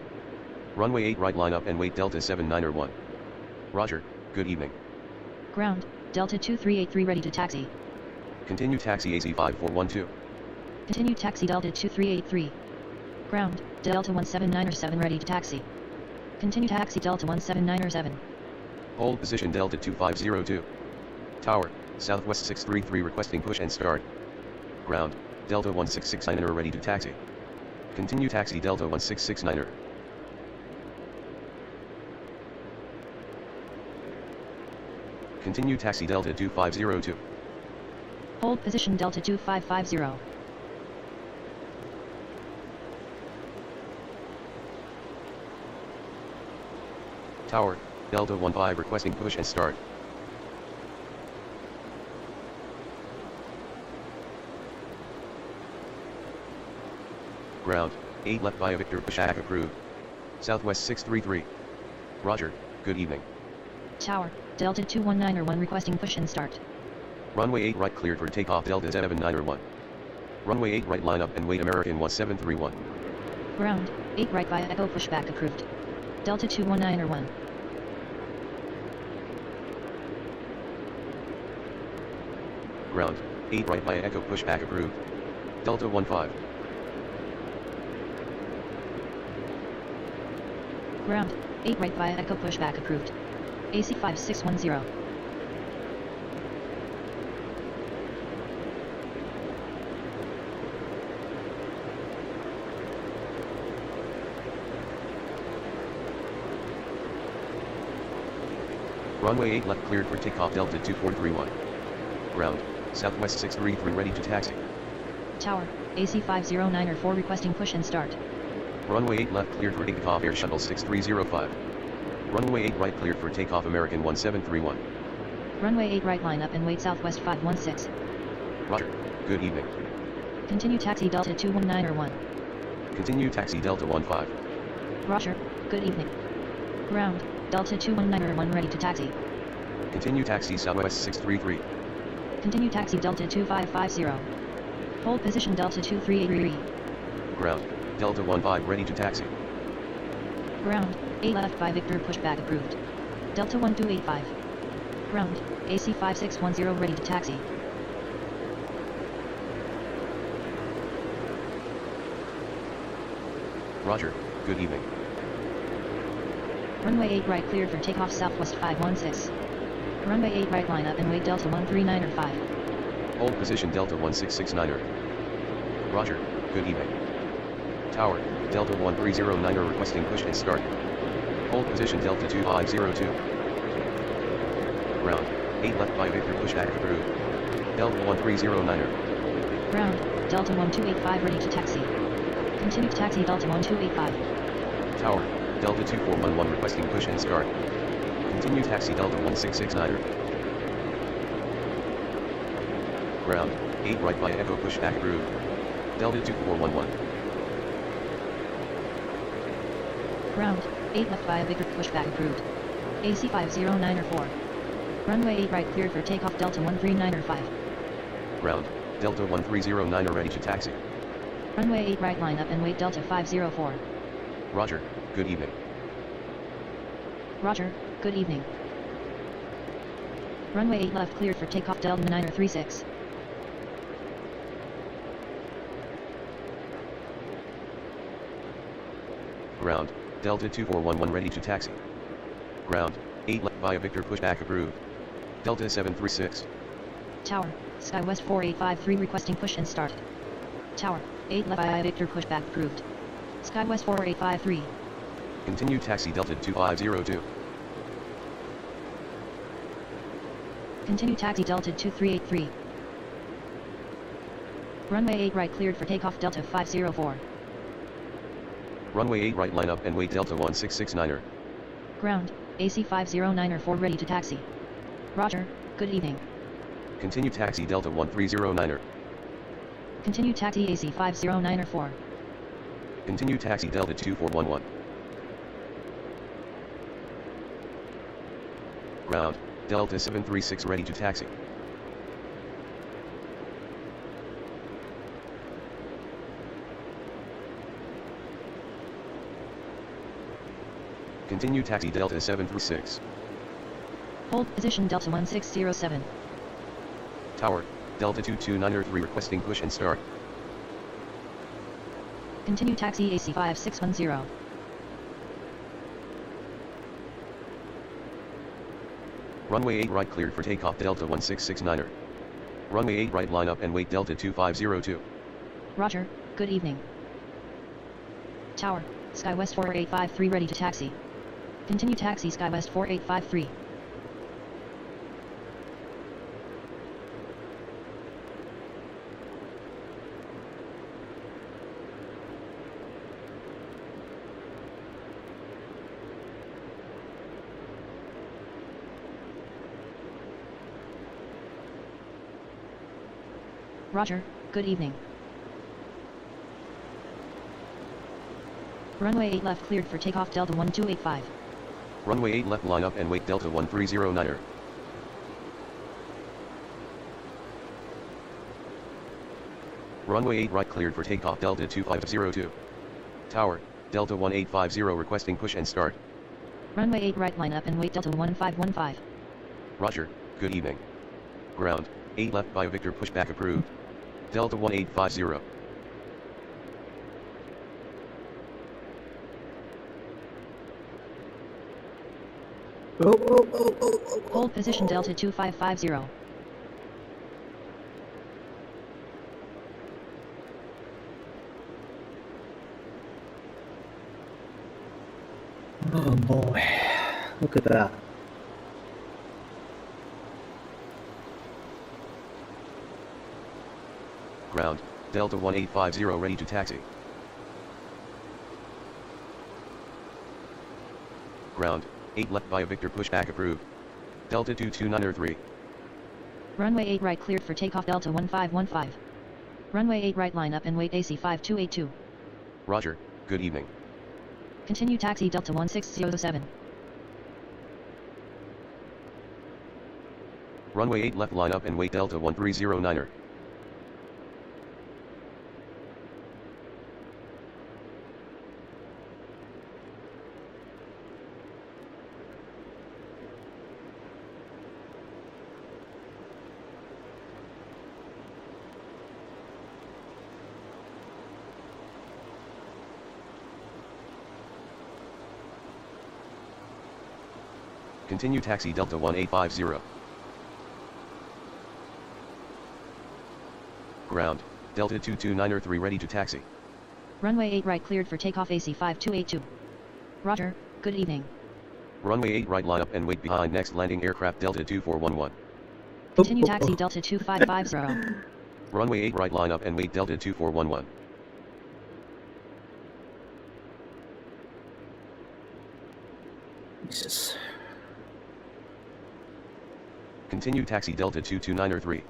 Runway 8 right line up and wait Delta 79er1. Roger, good evening. Ground, Delta 2383 ready to taxi. Continue taxi AC 5412. Continue taxi Delta 2383. Ground, Delta 179er7 ready to taxi. Continue taxi Delta 179er7. Hold position Delta 2502. Tower, Southwest 633 requesting push and start. Ground, Delta 1669er ready to taxi. Continue taxi Delta 1669er. Continue taxi Delta 2502. Hold position Delta 2550. Tower, Delta 15 requesting push and start. Ground, 8 left via Victor pushback approved. Southwest 633. Roger, good evening. Tower, Delta 219er1 requesting push and start. Runway 8 right cleared for takeoff Delta 79er1. Runway 8 right line up and wait American 1731. Ground, 8 right via Echo pushback approved. Delta 219er1. Ground, 8 right via Echo pushback approved. Delta 15. Ground, 8 right via Echo pushback approved. AC 5610. Runway 8 left cleared for takeoff Delta 2431. Ground, Southwest 633 ready to taxi. Tower, AC 509er4 requesting push and start. Runway 8 left cleared for takeoff Air Shuttle 6305. Runway 8 right cleared for takeoff American 1731. Runway 8 right line up and wait Southwest 516. Roger, good evening. Continue taxi Delta 219er1. Continue taxi Delta 15. Roger, good evening. Ground, Delta 219er1 ready to taxi. Continue taxi Southwest 633. Continue taxi Delta 2550. Hold position Delta 2383. Ground, Delta 15 ready to taxi. Ground, 8 left by Victor pushback approved. Delta 1285. Ground, AC 5610 ready to taxi. Roger, good evening. Runway 8 right cleared for takeoff Southwest 516. Runway 8 right line up and wait Delta 139er5. Hold position Delta 1669er. Roger, good evening. Tower, Delta 1309er requesting push and start. Hold position Delta 2502. Ground, 8 left by Victor pushback approved. Delta 1309er. Ground, Delta 1285 ready to taxi. Continue to taxi Delta 1285. Tower, Delta 2411 requesting push and start. Continue taxi Delta 1669er. Ground, 8 right via Echo pushback approved. Delta 2411. Ground, 8 left via Victor pushback approved. AC 509 or 4. Runway 8 right cleared for takeoff Delta 139 or 5. Ground, Delta 1309 are ready to taxi. Runway 8 right line up and wait Delta 504. Roger, good evening. Roger, good evening. Runway 8 left cleared for takeoff Delta 9 or 36. Ground, Delta 2411 ready to taxi. Ground, 8 left via Victor pushback approved. Delta 736. Tower, SkyWest 4853 requesting push and start. Tower, 8 left via Victor pushback approved. SkyWest 4853. Continue taxi Delta 2502. Continue taxi Delta 2383. Runway 8 right cleared for takeoff Delta 504. Runway 8 right line up and wait Delta 1669er. Ground, AC 509 or 4 ready to taxi. Roger, good evening. Continue taxi Delta 1309er. Continue taxi AC 509 or 4. Continue taxi Delta 2411. Ground, Delta 736 ready to taxi. Continue taxi Delta 736. Hold position Delta 1607. Tower, Delta 22903 requesting push and start. Continue taxi AC 5610. Runway 8 right cleared for takeoff Delta 1669er. Runway 8 right line up and wait Delta 2502. Roger, good evening. Tower, SkyWest 4853 ready to taxi. Continue taxi SkyWest 4853. Roger, good evening. Runway 8 left cleared for takeoff Delta 1285. Runway 8 left line up and wait Delta 1309er. Runway 8 right cleared for takeoff Delta 2502. Tower, Delta 1850 requesting push and start. Runway 8 right line up and wait Delta 1515. Roger, good evening. Ground, 8 left via Victor pushback approved. Delta 1850. Hold position Delta 2550. Oh boy, look at that. Ground, Delta 1850 ready to taxi. Ground, 8 left via Victor pushback approved. Delta 22903. Runway 8 right cleared for takeoff Delta 1515. Runway 8 right line up and wait AC 5282. Roger, good evening. Continue taxi Delta 1607. Runway 8 left line up and wait Delta 1309er. Continue taxi Delta 1850. Ground, Delta 22903 ready to taxi. Runway 8 right cleared for takeoff AC 5282. Roger, good evening. Runway 8 right line up and wait behind next landing aircraft Delta 2411. Continue taxi Delta 2550. Runway 8 right line up and wait Delta 2411. Jesus. Continue taxi Delta 22903.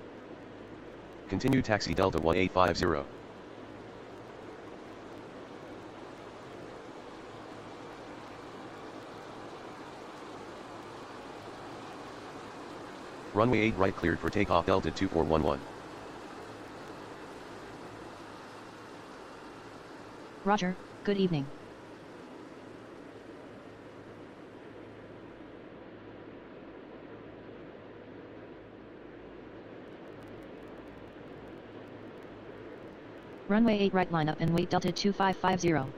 Continue taxi Delta 1850. Runway 8 right cleared for takeoff Delta 2411. Roger, good evening. Runway 8 right line up and wait Delta 2550.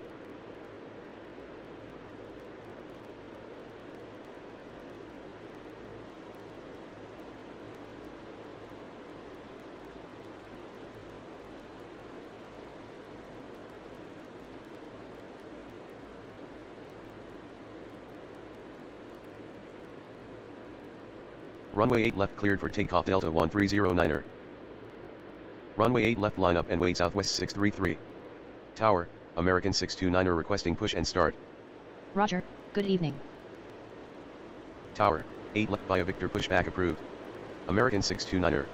Runway 8 left cleared for takeoff Delta 1309er. Runway 8 left line up and wait Southwest 633. Tower, American 629er requesting push and start. Roger, good evening. Tower, 8 left via Victor pushback approved. American 629er.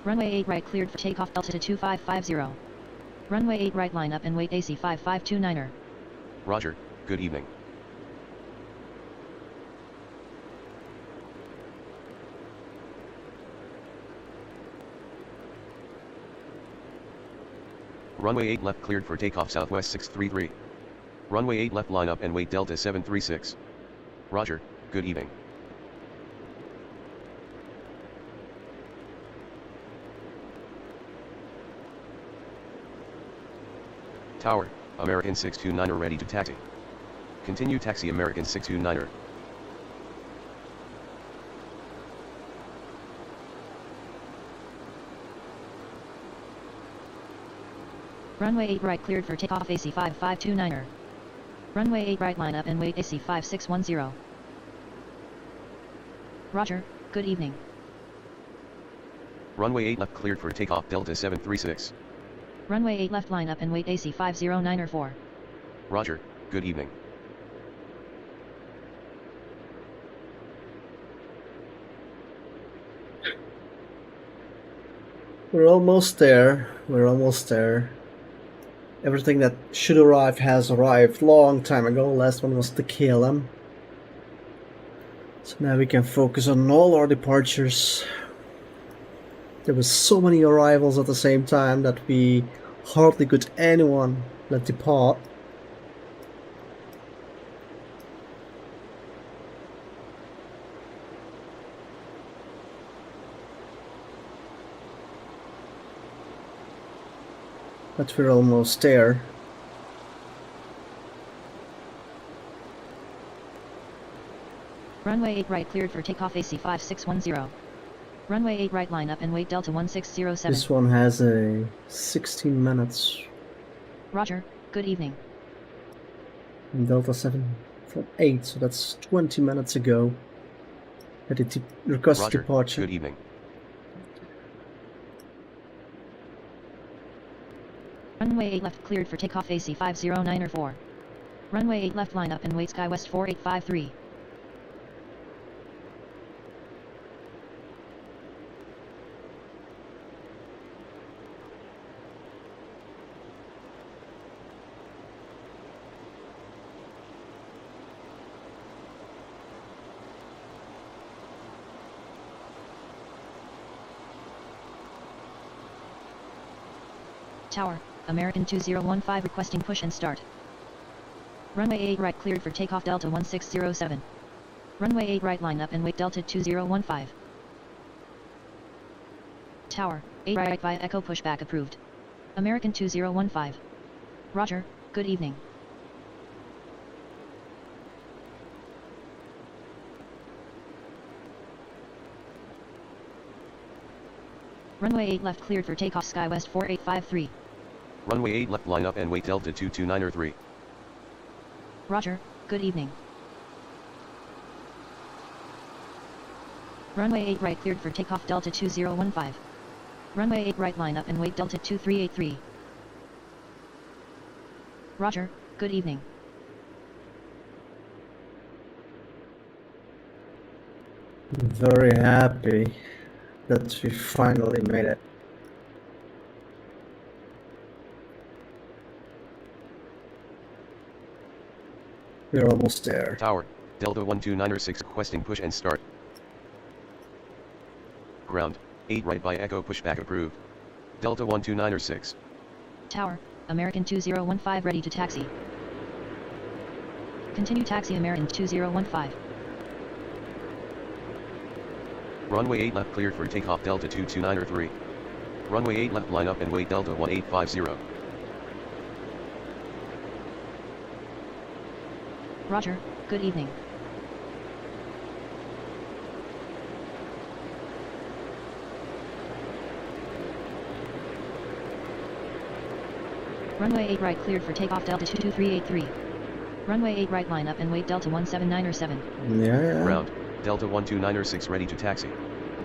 Runway 8 right cleared for takeoff Delta 2550. Runway 8 right line up and wait AC 5529er. Roger, good evening. Runway 8 left cleared for takeoff Southwest 633. Runway 8 left line up and wait Delta 736. Roger, good evening. Tower, American 629er ready to taxi. Continue taxi American 629er. Runway 8 right cleared for takeoff AC 5529er. Runway 8 right line up and wait AC 5610. Roger, good evening. Runway 8 left cleared for takeoff Delta 736. Runway 8 left line up and wait AC 509er. Roger, good evening. We're almost there. We're almost there. Everything that should arrive has arrived long time ago. Last one was the KLM. So now we can focus on all our departures. There were so many arrivals at the same time that we hardly could anyone let depart. But we're almost there. Runway 8 right cleared for takeoff AC 5610. Runway 8 right line up and wait Delta 1607. This one has a 16 minutes. Roger, good evening. And Delta 7 from 8, so that's 20 minutes ago. At the request Roger, departure. good evening. Runway 8 left cleared for takeoff AC 509er. Runway 8 left line up and wait SkyWest 4853. Tower, American 2015 requesting push and start. Runway 8 right cleared for takeoff Delta 1607. Runway 8 right line up and wait Delta 2015. Tower, 8 right via Echo pushback approved. American 2015. Roger, good evening. Runway 8 left cleared for takeoff SkyWest 4853. Runway 8 left line up and wait Delta 229er3. Roger, good evening. Runway 8 right cleared for takeoff Delta 2015. Runway 8 right line up and wait Delta 2383. Roger, good evening. I'm very happy that we finally made it. We're almost there. Tower, Delta 129er6 requesting push and start. Ground, 8 right by Echo pushback approved. Delta 129er6. Tower, American 2015 ready to taxi. Continue taxi American 2015. Runway 8 left cleared for takeoff Delta 229er3. Runway 8 left line up and wait Delta 1850. Roger, good evening. Runway 8 right cleared for takeoff Delta 22383. Runway 8 right line up and wait Delta 179er7. Yeah. Ground, Delta 129er6 ready to taxi.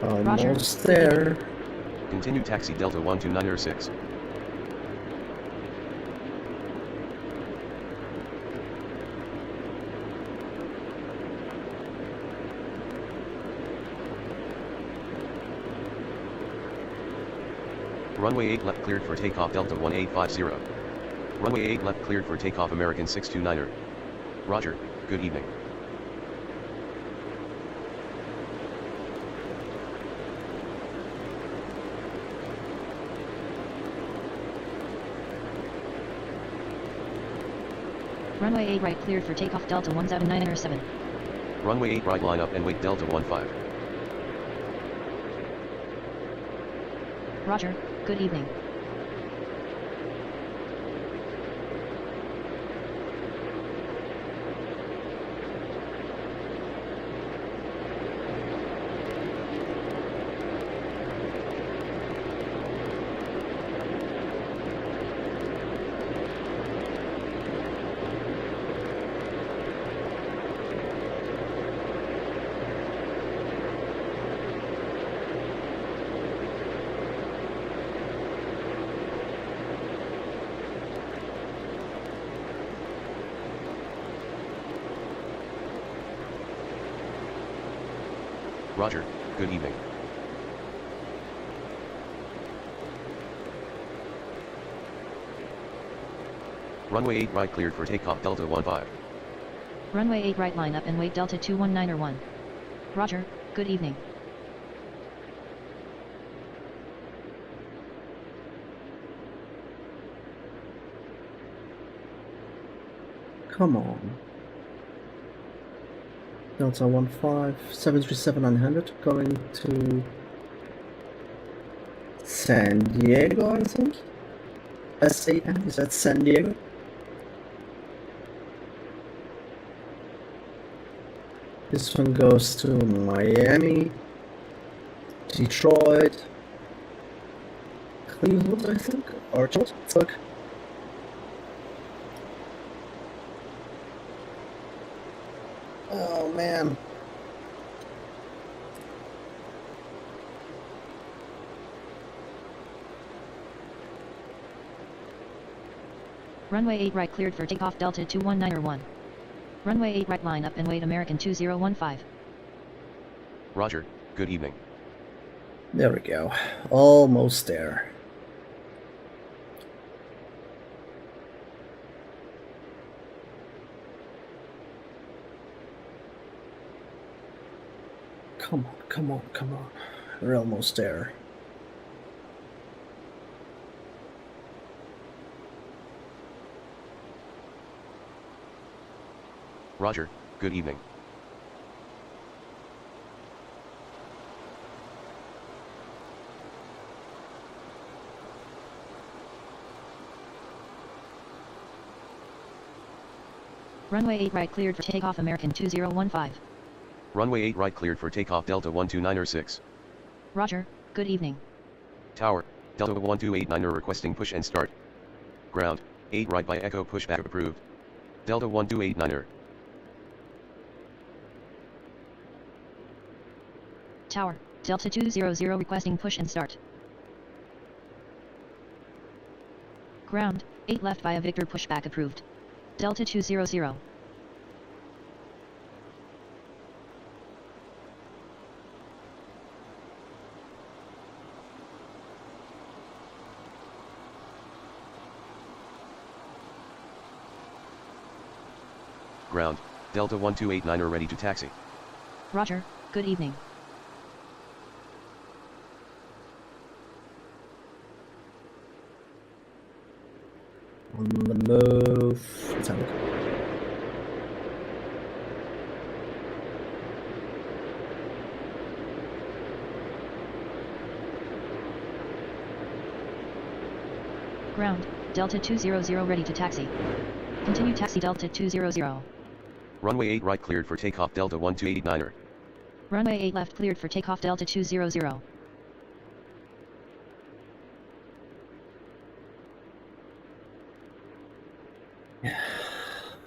Almost there. Continue taxi Delta 129er6. Runway 8 left cleared for takeoff Delta 1850. Runway 8 left cleared for takeoff American 629er. Roger, good evening. Runway 8 right cleared for takeoff Delta 179er7. Runway 8 right line up and wait Delta 15. Roger, good evening. Roger, good evening. Runway 8 right cleared for takeoff Delta 15. Runway 8 right line up and wait Delta 219er1. Roger, good evening. Come on. Delta 15, 737-900 going to San Diego, I think? SAN, is that San Diego? This one goes to Miami, Detroit, Cleveland, I think, or Charlottesville. Oh man. Runway 8 right cleared for takeoff Delta 219er1. Runway 8 right line up and wait American 2015. Roger, good evening. There we go. Almost there. Come on, come on, come on. We're almost there. Roger, good evening. Runway 8 right cleared for takeoff American 2015. Runway 8 right cleared for takeoff Delta 129er6. Roger, good evening. Tower, Delta 1289er requesting push and start. Ground, 8 right by Echo pushback approved. Delta 1289er. Tower, Delta 200 requesting push and start. Ground, 8 left via Victor pushback approved. Delta 200. Ground, Delta 1289 are ready to taxi. Roger, good evening. On the move. Let's have a look. Ground, Delta 200 ready to taxi. Continue taxi Delta 200. Runway 8 right cleared for takeoff Delta 1289er. Runway 8 left cleared for takeoff Delta 200.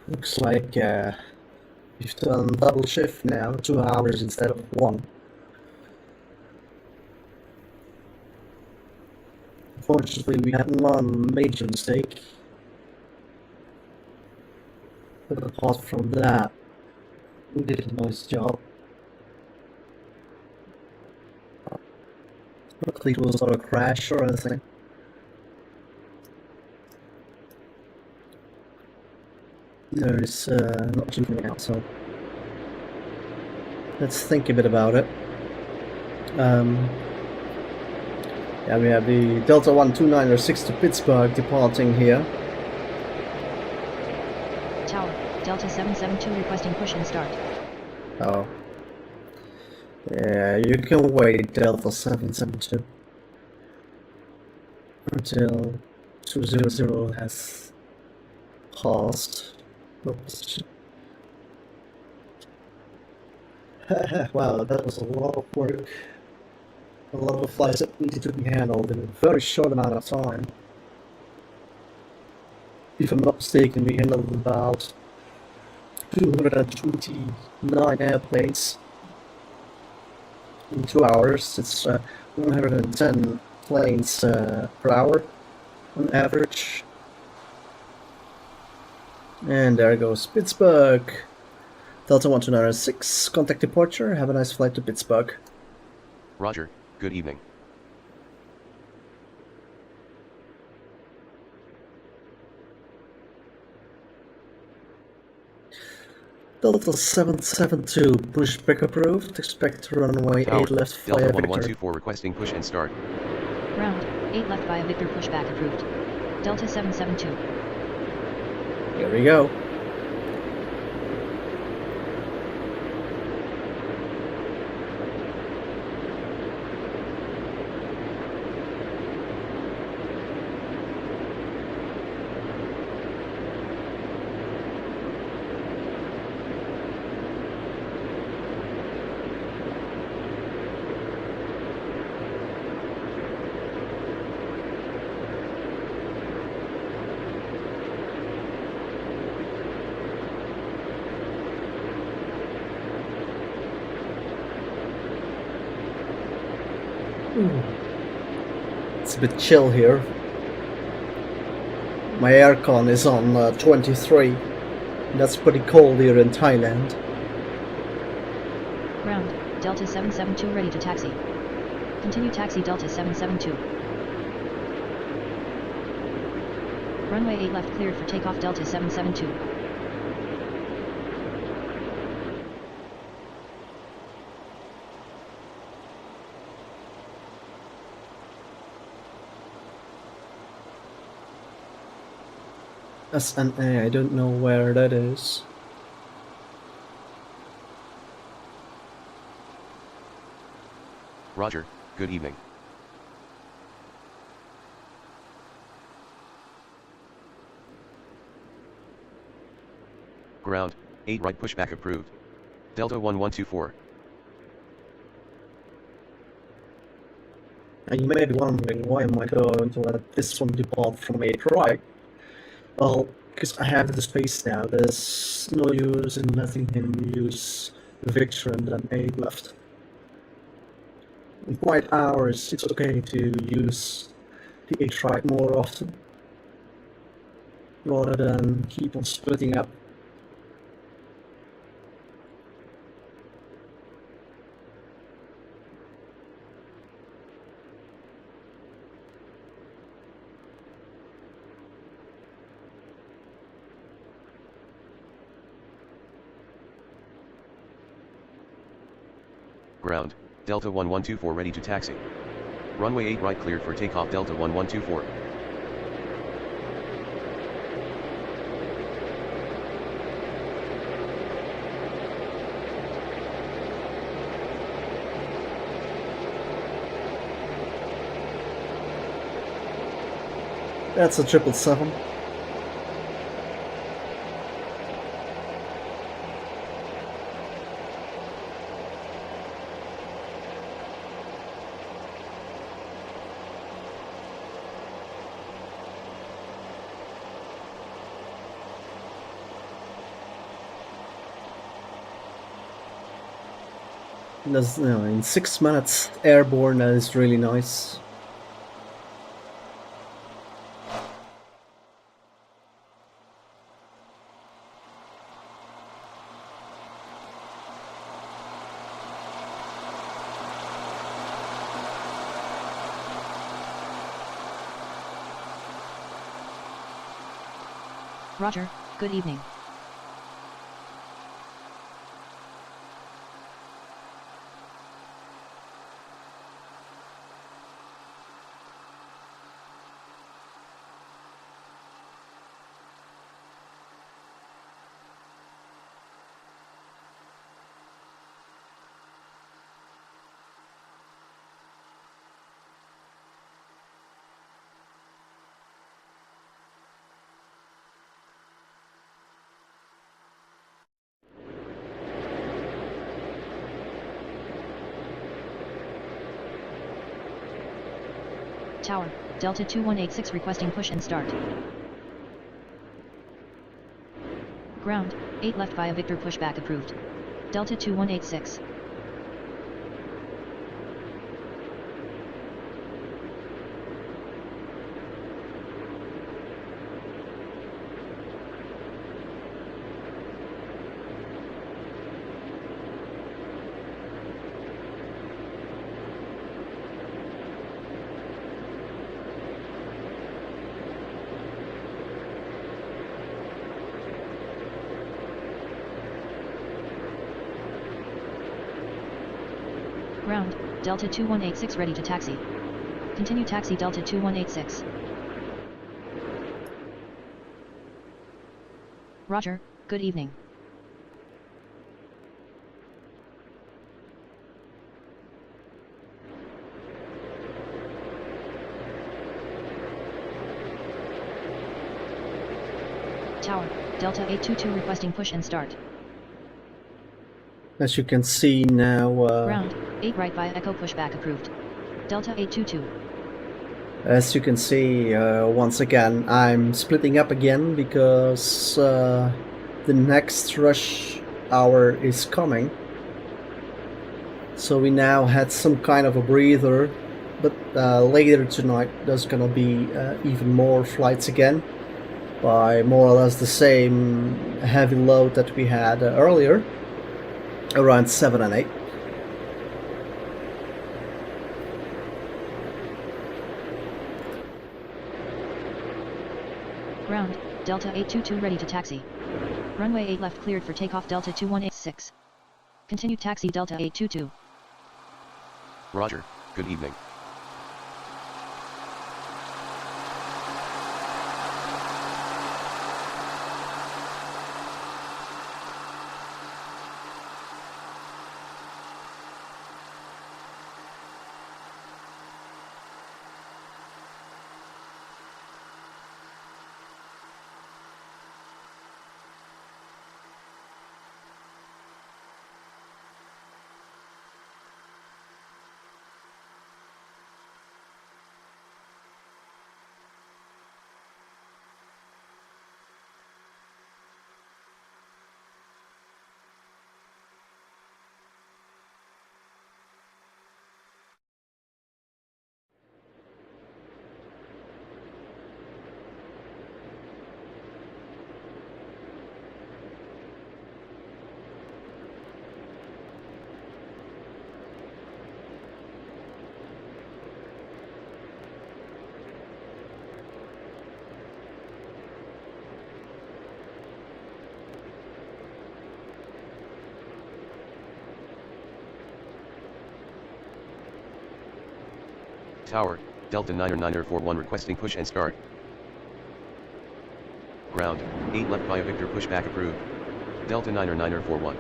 Looks like you've done double shift now, 2 hours instead of 1. Unfortunately, we had one major mistake. But apart from that, we did a nice job. Luckily, it was not a crash or anything. There is not too many out, so let's think a bit about it. Yeah, we have the Delta 1296 to Pittsburgh departing here. Tower, Delta 772 requesting push and start. Oh. Yeah, you can wait Delta 772 until 200 has passed. Wow, that was a lot of work. A lot of flights that needed to be handled in a very short amount of time. If I'm not mistaken, we handled about 229 airplanes in 2 hours. It's 110 planes per hour on average. And there goes Pittsburgh. Delta 1296, contact departure. Have a nice flight to Pittsburgh. Roger, good evening. Delta 772, pushback approved. Expect runway Tower, 8 left via Delta Victor. 1124 requesting push and start. Ground, 8 left via Victor pushback approved. Delta 772. Here we go. It's a bit chill here. My aircon is on 23. That's pretty cold here in Thailand. Ground, Delta 772 ready to taxi. Continue taxi Delta 772. Runway 8 left cleared for takeoff Delta 772. SNA, I don't know where that is. Roger, good evening. Ground, 8 right pushback approved. Delta 1124. And you may be wondering, why am I going to let this one depart from 8 right? Well, because I have the space now, there's no use in letting him use Victor and then 8 left. In quiet hours, it's okay to use the 8 right more often. rather than keep on splitting up. Ground, Delta 1124 ready to taxi. Runway 8 right cleared for takeoff Delta 1124. That's a 777. That's, in 6 minutes airborne, that is really nice. Roger, good evening. Tower, Delta 2186 requesting push and start. Ground, 8 left via Victor pushback approved. Delta 2186. Ground, Delta 2186 ready to taxi. Continue taxi Delta 2186. Roger, good evening. Tower, Delta 822 requesting push and start. As you can see now, Ground, 8 right via Echo pushback approved. Delta 822. as you can see, once again, I'm splitting up again because the next rush hour is coming. So we now had some kind of a breather, but later tonight there's gonna be even more flights again by more or less the same heavy load that we had earlier, around 7 and 8. Ground, Delta 822 ready to taxi. Runway 8 left cleared for takeoff Delta 2186. Continue taxi Delta 822. Roger, good evening. Tower, Delta 9er41 requesting push and start. Ground, 8 left via Victor pushback approved. Delta 9er41.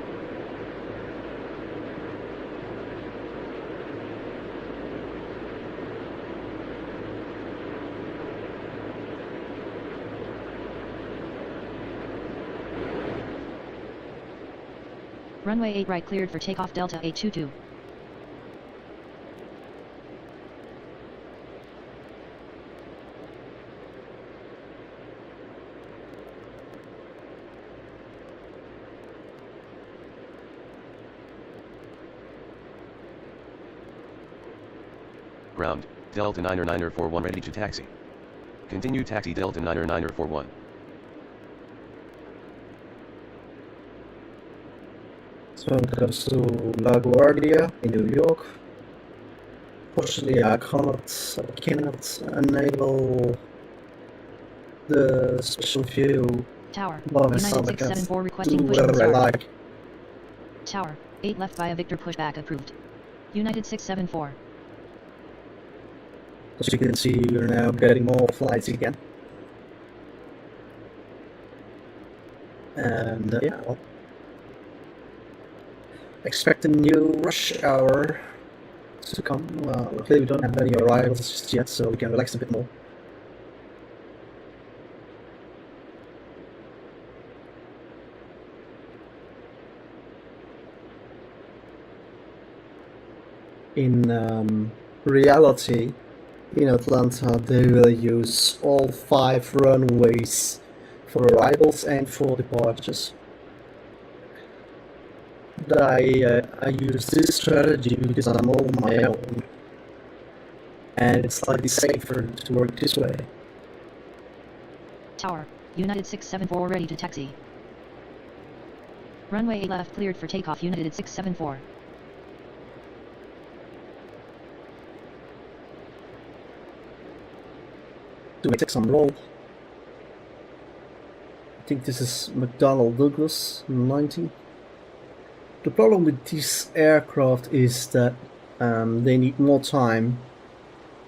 Runway 8 right cleared for takeoff Delta 822. Ground, Delta 9er41 ready to taxi. Continue taxi Delta 9er41. So it goes to LaGuardia in New York. Fortunately, I cannot enable the special view Tower, by United myself. I can 674 do requesting push and whatever I start. like. Tower, 8 left via Victor pushback approved. United 674. As you can see, we're now getting more flights again. And yeah, well, expect a new rush hour to come. Well, luckily we don't have any arrivals just yet, so we can relax a bit more. In reality, in Atlanta, they will use all 5 runways for arrivals and for departures. But I use this strategy because I'm all on my own, and it's slightly safer to work this way. Tower, United 674 ready to taxi. Runway 8 left cleared for takeoff United 674. Do we take some roll? I think this is McDonnell Douglas 90. The problem with these aircraft is that they need more time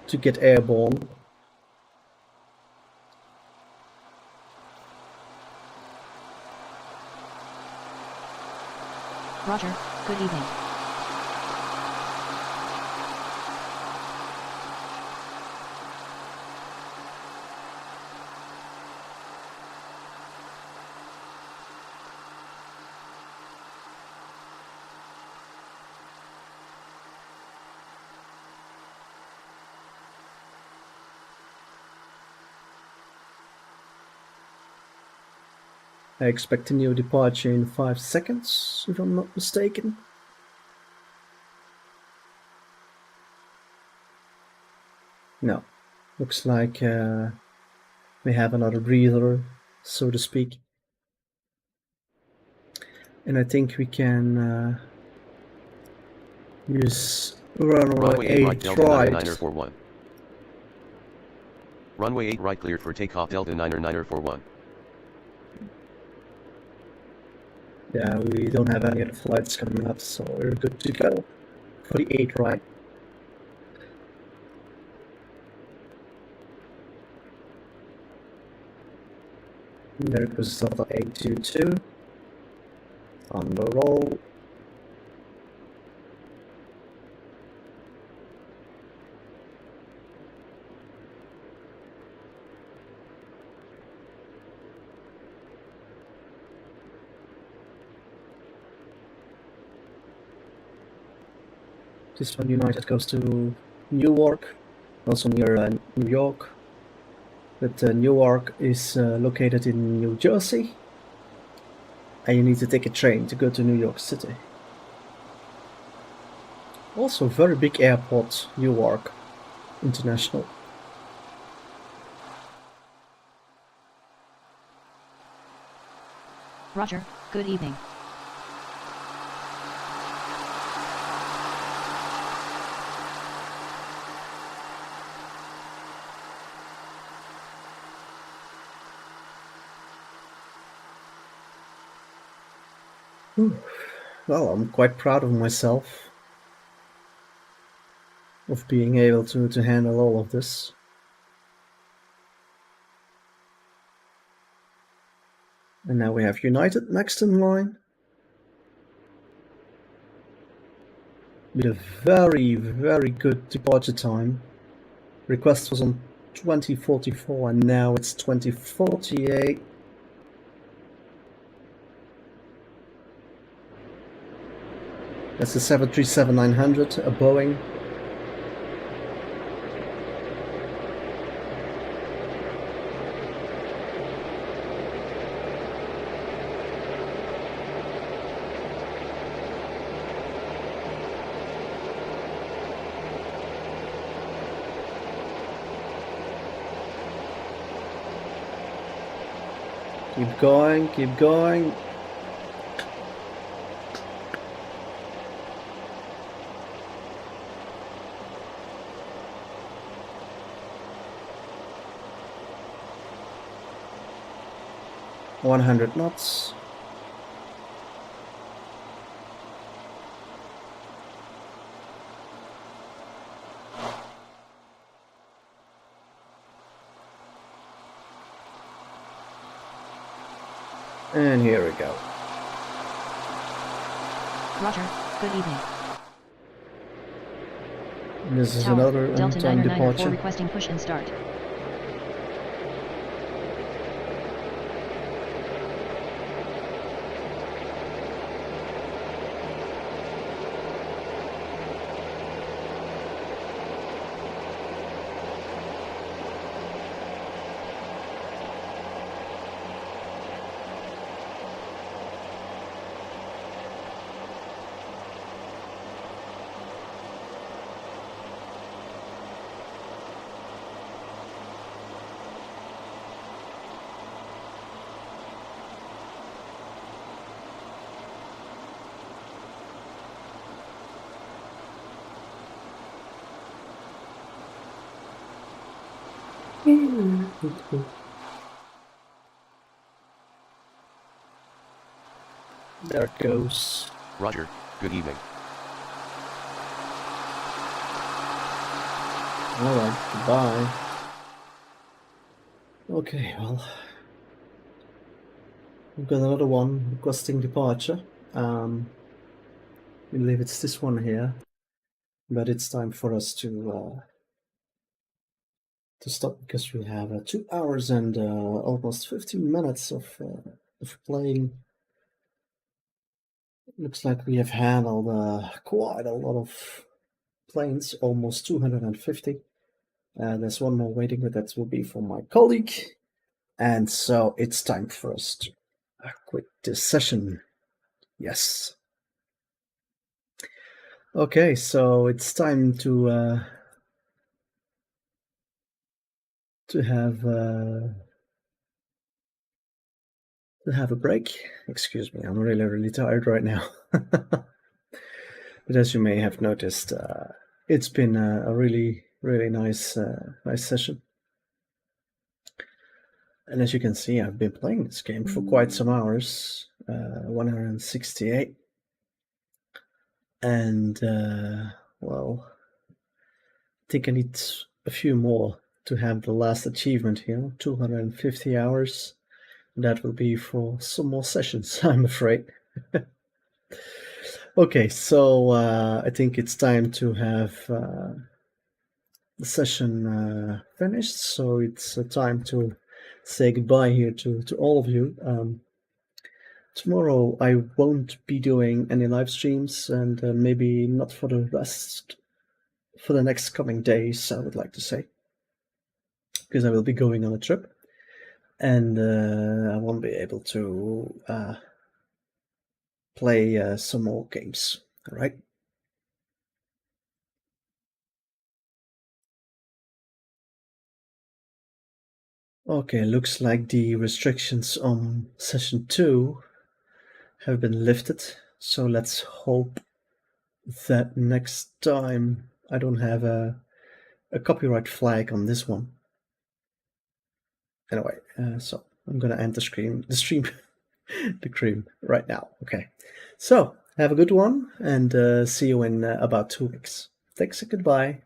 to get airborne. Roger, good evening. I expect a new departure in 5 seconds, if I'm not mistaken. No, looks like we have another breather, so to speak. And I think we can use runway 8 right Delta right. 9er41. Runway 8 right cleared for takeoff Delta 9er41. Yeah, we don't have any other flights coming up, so we're good to go for the 8 right. There goes Delta 822 on the roll. This one United goes to Newark, also near New York. But Newark is located in New Jersey, and you need to take a train to go to New York City. Also, very big airport, Newark International. Roger, good evening. Well, I'm quite proud of myself. of being able to handle all of this. And now we have United next in line, with a very, very good departure time. Request was on 2044 and now it's 2048. That's the 737-900, a Boeing. Keep going, keep going. .100 knots. And here we go. Roger, good evening. This is Tower, another Delta on-time 994 departure. requesting push and start. There it goes. Roger, good evening. Alright, goodbye. Okay, well, we've got another one requesting departure. I believe it's this one here, but it's time for us to stop because we have 2 hours and almost 15 minutes of playing. Looks like we have handled quite a lot of planes, almost 250. There's one more waiting, but that will be for my colleague. And so it's time for us to quit this session. Yes. Okay, so it's time to have a break. Excuse me, I'm really tired right now. But as you may have noticed, it's been a really nice session. And as you can see, I've been playing this game for quite some hours, 168. And well, I think I need a few more to have the last achievement here, 250 hours. That will be for some more sessions, I'm afraid. Okay, so I think it's time to have the session finished. So it's time to say goodbye here to all of you. Tomorrow I won't be doing any live streams, and maybe not for the next coming days, I would like to say, because I will be going on a trip. And I won't be able to play some more games. All right. Okay, looks like the restrictions on session 2 have been lifted. So let's hope that next time I don't have a copyright flag on this one. Anyway, so I'm gonna end the stream the cream right now. Okay, so have a good one, and see you in about 2 weeks. Thanks and goodbye.